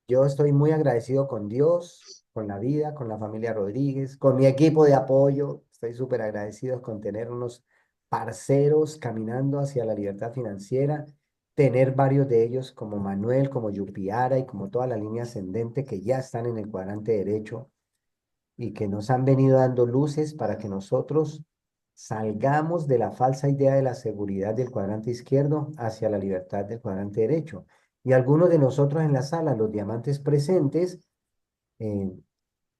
yo estoy muy agradecido con Dios, con la vida, con la familia Rodríguez, con mi equipo de apoyo. Estoy súper agradecido con tener unos parceros caminando hacia la libertad financiera, tener varios de ellos como Manuel, como Yupiara y como toda la línea ascendente que ya están en el cuadrante derecho y que nos han venido dando luces para que nosotros salgamos de la falsa idea de la seguridad del cuadrante izquierdo hacia la libertad del cuadrante derecho. Y algunos de nosotros en la sala, los diamantes presentes, eh,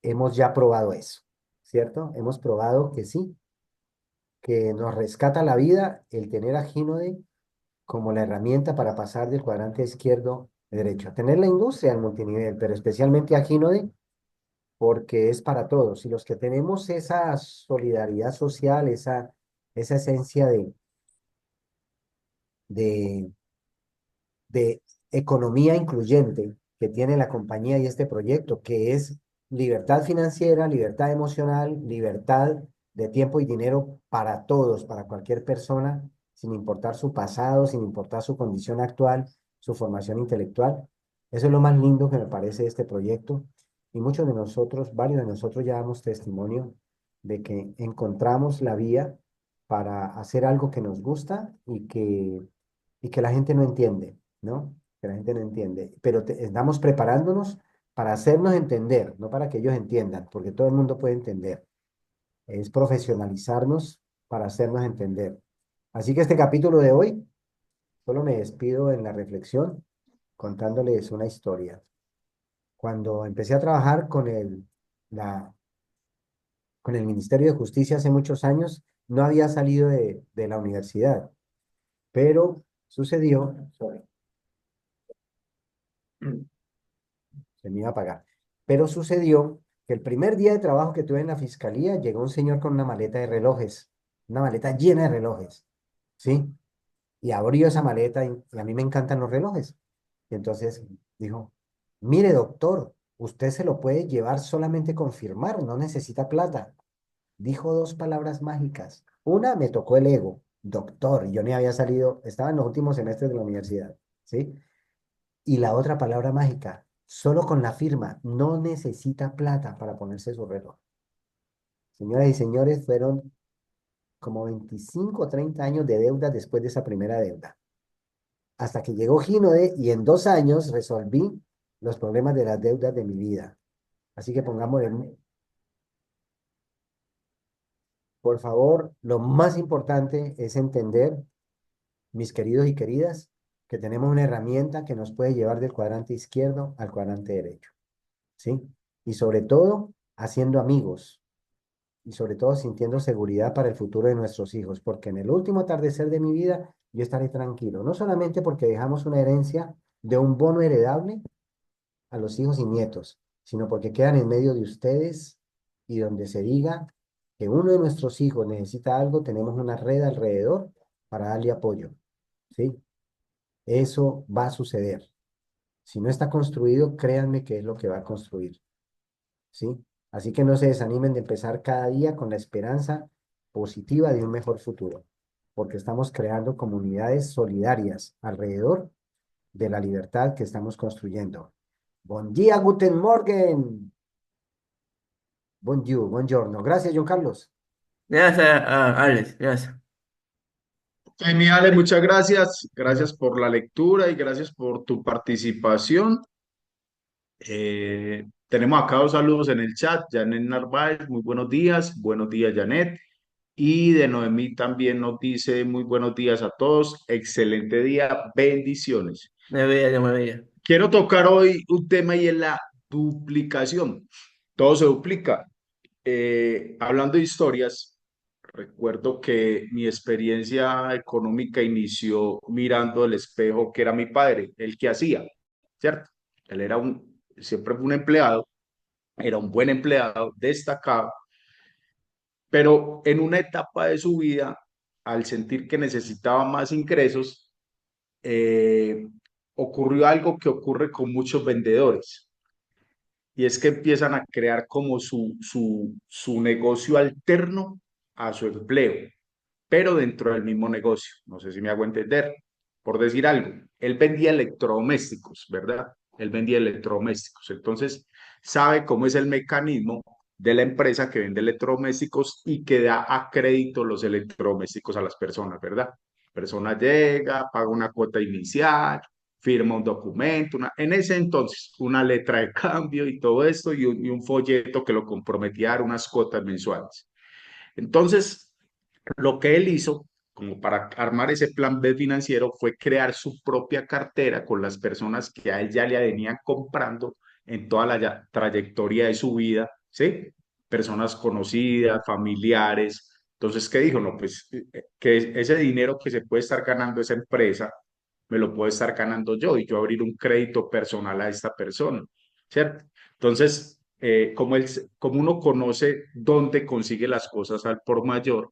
hemos ya probado eso, ¿cierto? Hemos probado que sí, que nos rescata la vida el tener a Gínode como la herramienta para pasar del cuadrante izquierdo a derecho. Tener la industria al multinivel, pero especialmente a Gínode porque es para todos. Y los que tenemos esa solidaridad social, esa esencia de, de economía incluyente que tiene la compañía y este proyecto, que es libertad financiera, libertad emocional, libertad de tiempo y dinero para todos, para cualquier persona, sin importar su pasado, sin importar su condición actual, su formación intelectual. Eso es lo más lindo que me parece de este proyecto. Y muchos de nosotros, varios de nosotros ya damos testimonio de que encontramos la vía para hacer algo que nos gusta y que la gente no entiende, ¿no? Que la gente no entiende. Pero estamos preparándonos para hacernos entender, no para que ellos entiendan, porque todo el mundo puede entender. Es profesionalizarnos para hacernos entender. Así que este capítulo de hoy, solo me despido en la reflexión contándoles una historia. Cuando empecé a trabajar con el Ministerio de Justicia hace muchos años, no había salido de la universidad, pero sucedió, sorry, se me iba a pagar. Pero sucedió que el primer día de trabajo que tuve en la fiscalía, llegó un señor con una maleta de relojes, una maleta llena de relojes, ¿sí? Y abrió esa maleta y a mí me encantan los relojes. Y entonces dijo, mire, doctor, usted se lo puede llevar solamente con firmar, no necesita plata. Dijo dos palabras mágicas. Una me tocó el ego, doctor, y yo ni había salido, estaba en los últimos semestres de la universidad, ¿sí? Y la otra palabra mágica, solo con la firma, no necesita plata para ponerse su reloj. Señoras y señores, fueron como 25 o 30 años de deuda después de esa primera deuda. Hasta que llegó Gínode y en 2 años resolví los problemas de las deudas de mi vida. Así que por favor, lo más importante es entender, mis queridos y queridas, que tenemos una herramienta que nos puede llevar del cuadrante izquierdo al cuadrante derecho. ¿Sí? Y sobre todo, haciendo amigos y sobre todo sintiendo seguridad para el futuro de nuestros hijos, porque en el último atardecer de mi vida yo estaré tranquilo, no solamente porque dejamos una herencia de un bono heredable a los hijos y nietos, sino porque quedan en medio de ustedes y donde se diga que uno de nuestros hijos necesita algo, tenemos una red alrededor para darle apoyo, ¿sí? Eso va a suceder. Si no está construido, créanme que es lo que va a construir. ¿Sí? Así que no se desanimen de empezar cada día con la esperanza positiva de un mejor futuro, porque estamos creando comunidades solidarias alrededor de la libertad que estamos construyendo. Buen día, guten Morgen. Bonjour, buongiorno. Gracias, John Carlos. Gracias a Alex, gracias. Genial, muchas gracias. Gracias por la lectura y gracias por tu participación. Tenemos acá dos saludos en el chat. Janet Narváez, muy buenos días. Buenos días, Janet. Y de Noemí también nos dice muy buenos días a todos. Excelente día. Bendiciones. Me veía, yo me veía. Quiero tocar hoy un tema y es la duplicación. Todo se duplica. Hablando de historias, recuerdo que mi experiencia económica inició mirando el espejo que era mi padre, el que hacía, ¿cierto? Él era siempre fue un empleado, era un buen empleado, destacado, pero en una etapa de su vida, al sentir que necesitaba más ingresos, eh, ocurrió algo que ocurre con muchos vendedores, y es que empiezan a crear como su negocio alterno a su empleo, pero dentro del mismo negocio. No sé si me hago entender. Por decir algo, él vendía electrodomésticos, ¿verdad? Él vendía electrodomésticos. Entonces, sabe cómo es el mecanismo de la empresa que vende electrodomésticos y que da a crédito los electrodomésticos a las personas, ¿verdad? La persona llega, paga una cuota inicial, firma un documento, en ese entonces una letra de cambio y todo esto y un folleto que lo comprometía a dar unas cuotas mensuales. Entonces, lo que él hizo, como para armar ese plan B financiero, fue crear su propia cartera con las personas que a él ya le venían comprando en toda la trayectoria de su vida, ¿sí? Personas conocidas, familiares. Entonces, ¿qué dijo? No, pues que ese dinero que se puede estar ganando esa empresa, me lo puedo estar ganando yo y yo abrir un crédito personal a esta persona, ¿cierto? Entonces, como uno conoce dónde consigue las cosas al por mayor,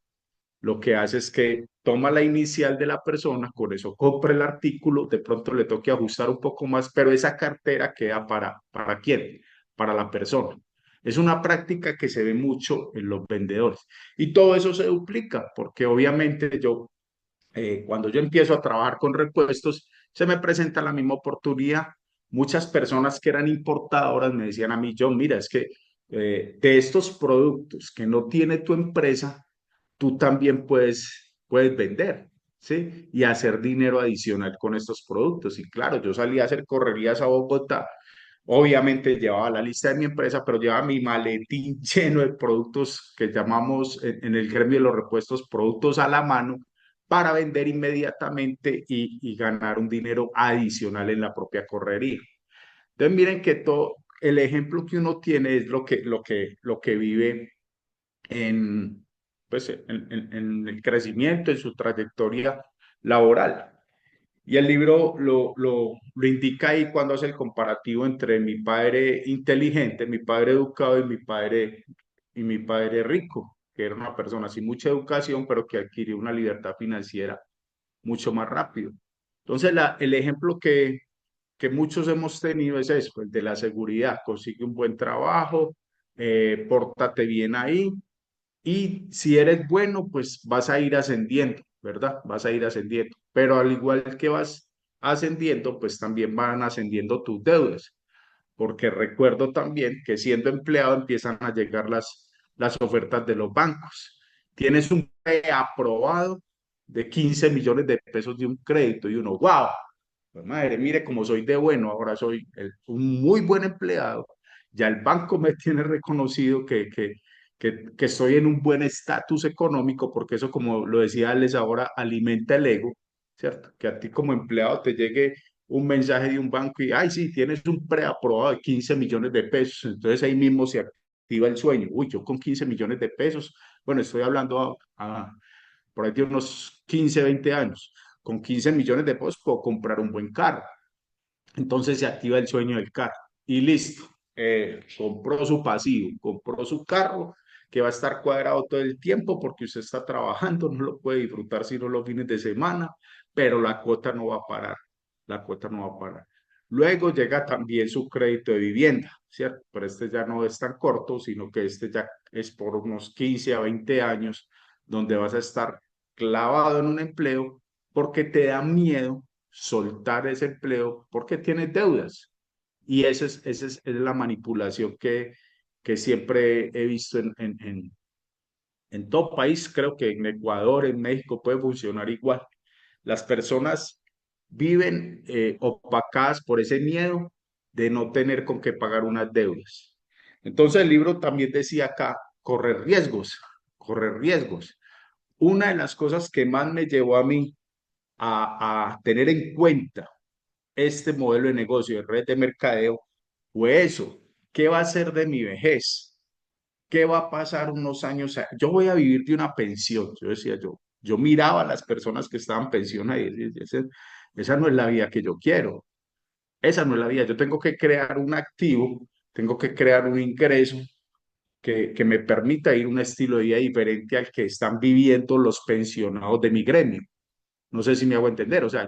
lo que hace es que toma la inicial de la persona, con eso compra el artículo, de pronto le toque ajustar un poco más, pero esa cartera queda ¿para quién? Para la persona. Es una práctica que se ve mucho en los vendedores. Y todo eso se duplica, porque obviamente cuando yo empiezo a trabajar con repuestos, se me presenta la misma oportunidad. Muchas personas que eran importadoras me decían a mí, John, mira, es que de estos productos que no tiene tu empresa, tú también puedes vender, ¿sí? Y hacer dinero adicional con estos productos. Y claro, yo salí a hacer correrías a Bogotá. Obviamente llevaba la lista de mi empresa, pero llevaba mi maletín lleno de productos que llamamos en el gremio de los repuestos productos a la mano para vender inmediatamente y ganar un dinero adicional en la propia correría. Entonces miren que todo el ejemplo que uno tiene es lo que vive en, pues, en el crecimiento, en su trayectoria laboral. Y el libro lo indica ahí cuando hace el comparativo entre mi padre inteligente, mi padre educado y mi padre rico, que era una persona sin mucha educación, pero que adquirió una libertad financiera mucho más rápido. Entonces, el ejemplo que muchos hemos tenido es eso, el de la seguridad. Consigue un buen trabajo, pórtate bien ahí, y si eres bueno, pues vas a ir ascendiendo, ¿verdad? Vas a ir ascendiendo. Pero al igual que vas ascendiendo, pues también van ascendiendo tus deudas. Porque recuerdo también que siendo empleado empiezan a llegar las ofertas de los bancos. Tienes un preaprobado de 15 millones de pesos de un crédito y uno, wow, pues madre, mire cómo soy de bueno, ahora soy un muy buen empleado. Ya el banco me tiene reconocido que estoy en un buen estatus económico, porque eso, como lo decía Alex ahora, alimenta el ego, ¿cierto? Que a ti como empleado te llegue un mensaje de un banco y, ay, sí, tienes un preaprobado de 15 millones de pesos. Entonces ahí mismo se activa el sueño. Uy, yo con 15 millones de pesos, bueno, estoy hablando por ahí de unos 15, 20 años. Con 15 millones de pesos puedo comprar un buen carro. Entonces se activa el sueño del carro y listo. Compró su pasivo, compró su carro que va a estar cuadrado todo el tiempo porque usted está trabajando, no lo puede disfrutar sino los fines de semana, pero la cuota no va a parar, la cuota no va a parar. Luego llega también su crédito de vivienda, ¿cierto? Pero este ya no es tan corto, sino que este ya es por unos 15 a 20 años donde vas a estar clavado en un empleo porque te da miedo soltar ese empleo porque tienes deudas. Y esa es la manipulación que siempre he visto en todo país. Creo que en Ecuador, en México puede funcionar igual. Las personas viven opacadas por ese miedo de no tener con qué pagar unas deudas. Entonces el libro también decía acá, correr riesgos, correr riesgos. Una de las cosas que más me llevó a mí a tener en cuenta este modelo de negocio de red de mercadeo fue eso. ¿Qué va a ser de mi vejez? ¿Qué va a pasar unos años? Yo voy a vivir de una pensión, yo decía yo miraba a las personas que estaban pensionadas y decía, esa no es la vida que yo quiero, esa no es la vida, yo tengo que crear un activo, tengo que crear un ingreso que me permita ir un estilo de vida diferente al que están viviendo los pensionados de mi gremio. No sé si me hago entender, o sea,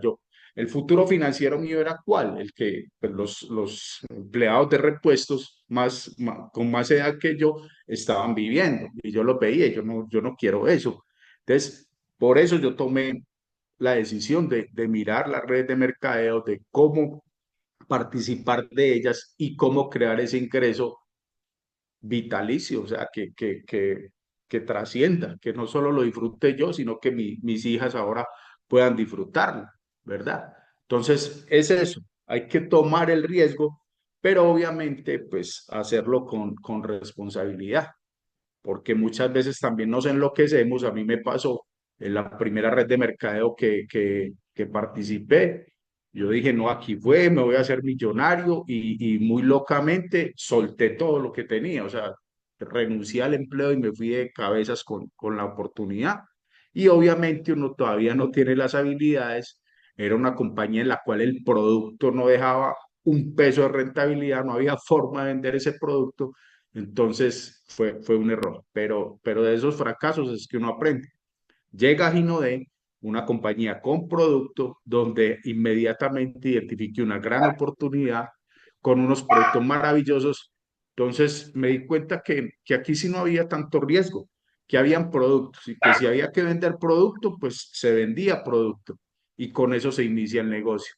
El futuro financiero mío era cuál, el que pues, los empleados de repuestos con más edad que yo estaban viviendo y yo lo veía, yo no quiero eso. Entonces, por eso yo tomé la decisión de mirar las redes de mercadeo, de cómo participar de ellas y cómo crear ese ingreso vitalicio, o sea, que trascienda, que no solo lo disfrute yo, sino que mis hijas ahora puedan disfrutarlo, ¿verdad? Entonces, es eso, hay que tomar el riesgo, pero obviamente, pues, hacerlo con responsabilidad, porque muchas veces también nos enloquecemos. A mí me pasó en la primera red de mercadeo que participé. Yo dije, no, aquí fue, me voy a hacer millonario y muy locamente solté todo lo que tenía. O sea, renuncié al empleo y me fui de cabezas con la oportunidad. Y obviamente uno todavía no tiene las habilidades. Era una compañía en la cual el producto no dejaba un peso de rentabilidad, no había forma de vender ese producto. Entonces fue un error, pero de esos fracasos es que uno aprende. Llega a Ginodé, una compañía con producto, donde inmediatamente identifiqué una gran oportunidad con unos productos maravillosos. Entonces me di cuenta que aquí sí no había tanto riesgo, que habían productos y que si había que vender producto, pues se vendía producto y con eso se inicia el negocio.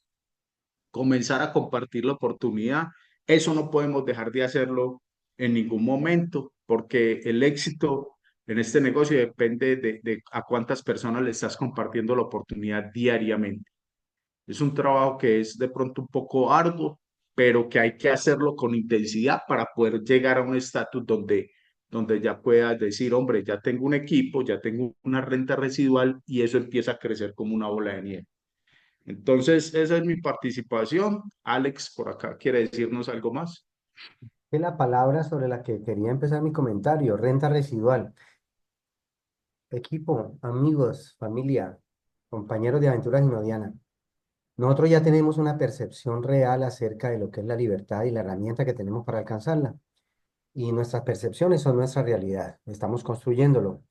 Comenzar a compartir la oportunidad. Eso no podemos dejar de hacerlo en ningún momento, porque el éxito en este negocio depende de a cuántas personas le estás compartiendo la oportunidad diariamente. Es un trabajo que es de pronto un poco arduo, pero que hay que hacerlo con intensidad para poder llegar a un estatus donde ya puedas decir, hombre, ya tengo un equipo, ya tengo una renta residual y eso empieza a crecer como una bola de nieve. Entonces, esa es mi participación. Alex, por acá, ¿quiere decirnos algo más? Es la palabra sobre la que quería empezar mi comentario, renta residual. Equipo, amigos, familia, compañeros de aventuras Ginodiana. Nosotros ya tenemos una percepción real acerca de lo que es la libertad y la herramienta que tenemos para alcanzarla. Y nuestras percepciones son nuestra realidad. Estamos construyéndolo.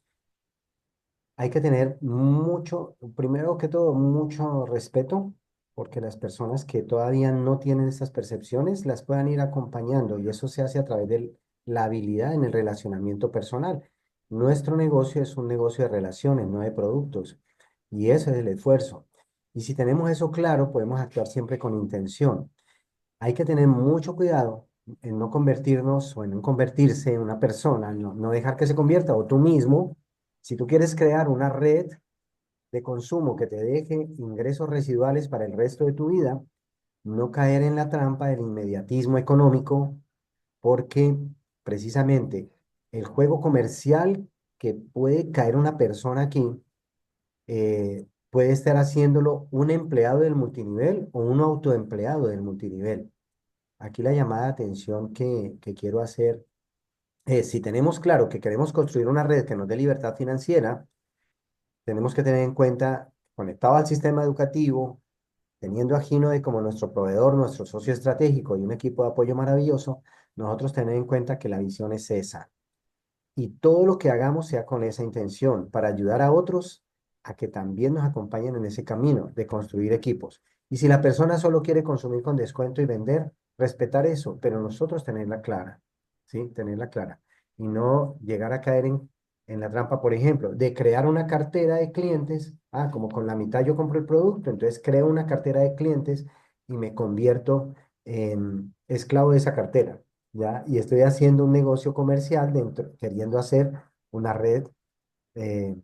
Hay que tener mucho, primero que todo, mucho respeto, porque las personas que todavía no tienen estas percepciones las puedan ir acompañando y eso se hace a través de la habilidad en el relacionamiento personal. Nuestro negocio es un negocio de relaciones, no de productos, y ese es el esfuerzo. Y si tenemos eso claro, podemos actuar siempre con intención. Hay que tener mucho cuidado en no convertirnos o en no convertirse en una persona, no dejar que se convierta o tú mismo. Si tú quieres crear una red de consumo que te deje ingresos residuales para el resto de tu vida, no caer en la trampa del inmediatismo económico, porque precisamente el juego comercial que puede caer una persona aquí puede estar haciéndolo un empleado del multinivel o un autoempleado del multinivel. Aquí la llamada de atención que quiero hacer es, si tenemos claro que queremos construir una red que nos dé libertad financiera, tenemos que tener en cuenta, conectado al sistema educativo, teniendo a Ginode como nuestro proveedor, nuestro socio estratégico y un equipo de apoyo maravilloso, nosotros tener en cuenta que la visión es esa. Y todo lo que hagamos sea con esa intención, para ayudar a otros a que también nos acompañen en ese camino de construir equipos. Y si la persona solo quiere consumir con descuento y vender, respetar eso, pero nosotros tenerla clara, ¿sí? Tenerla clara. Y no llegar a caer en la trampa, por ejemplo, de crear una cartera de clientes. Ah, como con la mitad yo compro el producto, entonces creo una cartera de clientes y me convierto en esclavo de esa cartera. ¿Ya? Y estoy haciendo un negocio comercial dentro, queriendo hacer una red eh,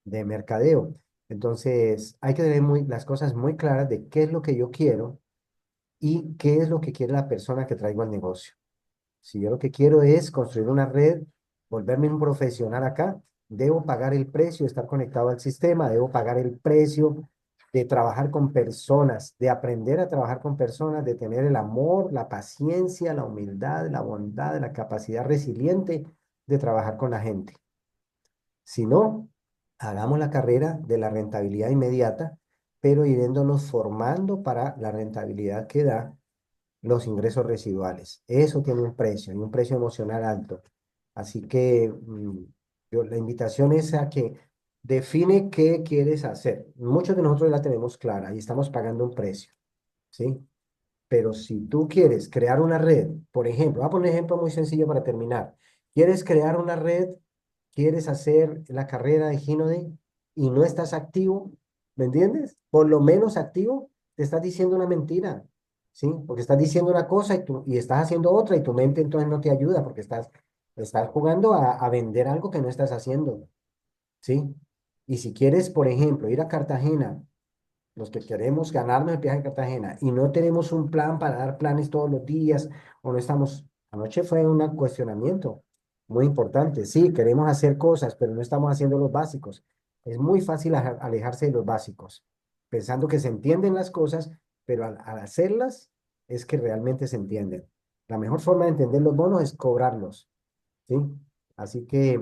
de mercadeo. Entonces, hay que tener las cosas muy claras de qué es lo que yo quiero y qué es lo que quiere la persona que traigo al negocio. Si yo lo que quiero es construir una red, volverme un profesional acá, debo pagar el precio de estar conectado al sistema, debo pagar el precio de trabajar con personas, de aprender a trabajar con personas, de tener el amor, la paciencia, la humildad, la bondad, la capacidad resiliente de trabajar con la gente. Si no, hagamos la carrera de la rentabilidad inmediata, pero iréndonos formando para la rentabilidad que da los ingresos residuales. Eso tiene un precio y un precio emocional alto. Así que la invitación es a que define qué quieres hacer. Muchos de nosotros ya la tenemos clara y estamos pagando un precio, ¿sí? Pero si tú quieres crear una red, por ejemplo, voy a poner un ejemplo muy sencillo para terminar. Quieres crear una red, quieres hacer la carrera de Hinode y no estás activo, ¿me entiendes? Por lo menos activo, te estás diciendo una mentira, ¿sí? Porque estás diciendo una cosa y estás haciendo otra y tu mente entonces no te ayuda porque estás jugando a vender algo que no estás haciendo, ¿sí? Y si quieres, por ejemplo, ir a Cartagena, los que queremos ganarnos el viaje a Cartagena y no tenemos un plan para dar planes todos los días o no estamos, anoche fue un cuestionamiento muy importante. Sí, queremos hacer cosas, pero no estamos haciendo los básicos. Es muy fácil alejarse de los básicos, pensando que se entienden las cosas, pero al hacerlas es que realmente se entienden. La mejor forma de entender los bonos es cobrarlos, ¿sí? Así que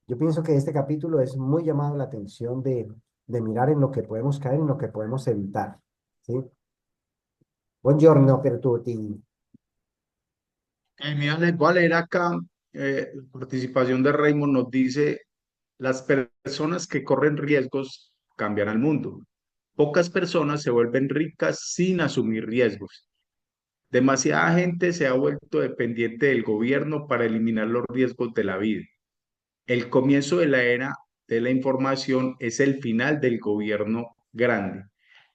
yo pienso que este capítulo es muy llamado la atención de mirar en lo que podemos caer y en lo que podemos evitar, ¿sí? Buongiorno per tutti. Mira, les voy a leer acá, participación de Raymond nos dice, las personas que corren riesgos cambian al mundo. Pocas personas se vuelven ricas sin asumir riesgos. Demasiada gente se ha vuelto dependiente del gobierno para eliminar los riesgos de la vida. El comienzo de la era de la información es el final del gobierno grande.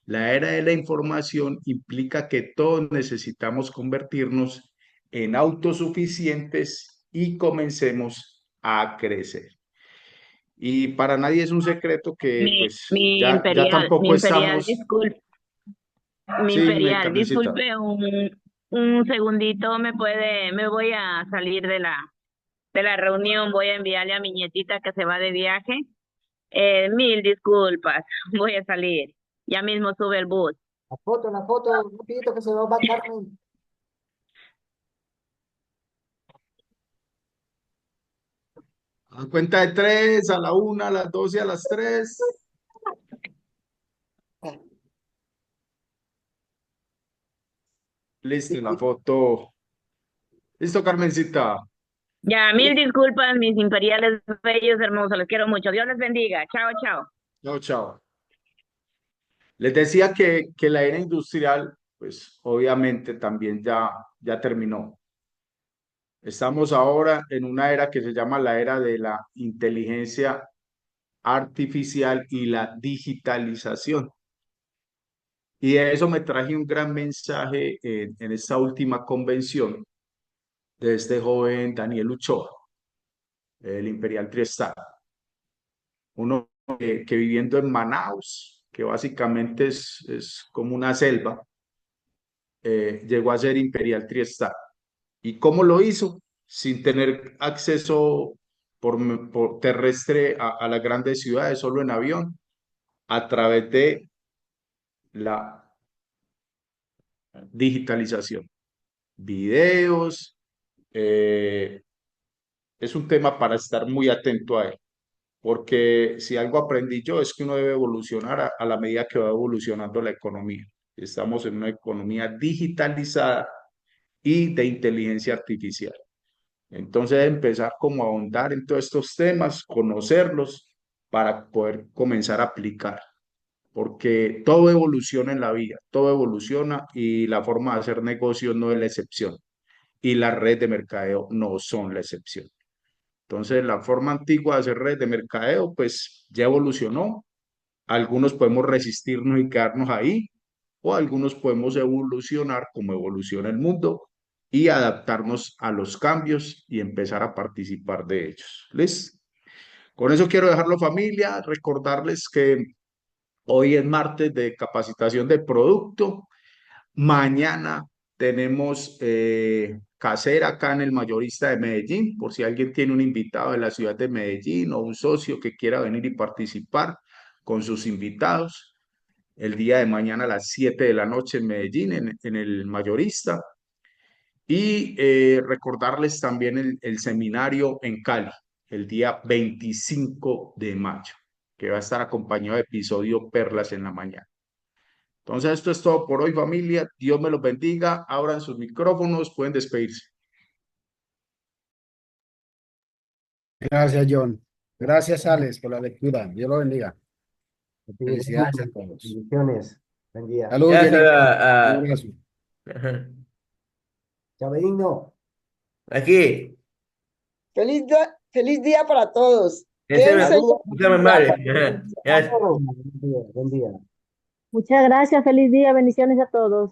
La era de la información implica que todos necesitamos convertirnos en autosuficientes y comencemos a crecer. Y para nadie es un secreto que Mi, pues ya mi tampoco imperial, estamos. disculpe, mi Sí, me imperial, Carmencita. disculpe un segundito, me voy a salir de la reunión, voy a enviarle a mi nietita que se va de viaje. Mil disculpas, voy a salir. Ya mismo sube el bus. La foto, rapidito que se nos va Carmen. A cuenta de tres, a la una, a las dos y a las tres. Listo, la foto. Listo, Carmencita. Ya, mil disculpas, mis imperiales bellos hermosos, los quiero mucho. Dios les bendiga. Chao, chao. Chao, chao. Les decía que la era industrial, pues obviamente también ya terminó. Estamos ahora en una era que se llama la era de la inteligencia artificial y la digitalización. Y de eso me traje un gran mensaje en esta última convención de este joven Daniel Uchoa, el Imperial Triestal. Uno que viviendo en Manaus, que básicamente es como una selva, llegó a ser Imperial Triestal. ¿Y cómo lo hizo? Sin tener acceso por terrestre a las grandes ciudades, solo en avión, a través de la digitalización. Videos, es un tema para estar muy atento a él, porque si algo aprendí yo es que uno debe evolucionar a la medida que va evolucionando la economía. Estamos en una economía digitalizada y de inteligencia artificial. Entonces, empezar como a ahondar en todos estos temas, conocerlos para poder comenzar a aplicar, porque todo evoluciona en la vida, todo evoluciona y la forma de hacer negocios no es la excepción y la red de mercadeo no son la excepción. Entonces, la forma antigua de hacer red de mercadeo, pues ya evolucionó. Algunos podemos resistirnos y quedarnos ahí, o algunos podemos evolucionar como evoluciona el mundo y adaptarnos a los cambios y empezar a participar de ellos. ¿Listo? Con eso quiero dejarlo familia, recordarles que hoy es martes de capacitación de producto. Mañana tenemos casera acá en el mayorista de Medellín, por si alguien tiene un invitado de la ciudad de Medellín o un socio que quiera venir y participar con sus invitados. El día de mañana a las 7 de la noche en Medellín, en el mayorista. Y recordarles también el seminario en Cali, el día 25 de mayo, que va a estar acompañado de episodio Perlas en la mañana. Entonces, esto es todo por hoy, familia. Dios me los bendiga. Abran sus micrófonos, pueden despedirse. Gracias, John. Gracias, Alex, por la lectura. Dios lo bendiga. Felicidades a todos. Bendiciones. Buen día. Salud, Gracias Jennifer. a- Un abrazo. ajá. Chao, Benigno. Aquí. Feliz día para todos. Ese me Quédense gusta más mal. Ajá. Gracias. Buen día. Buen día. Muchas gracias, feliz día, bendiciones a todos.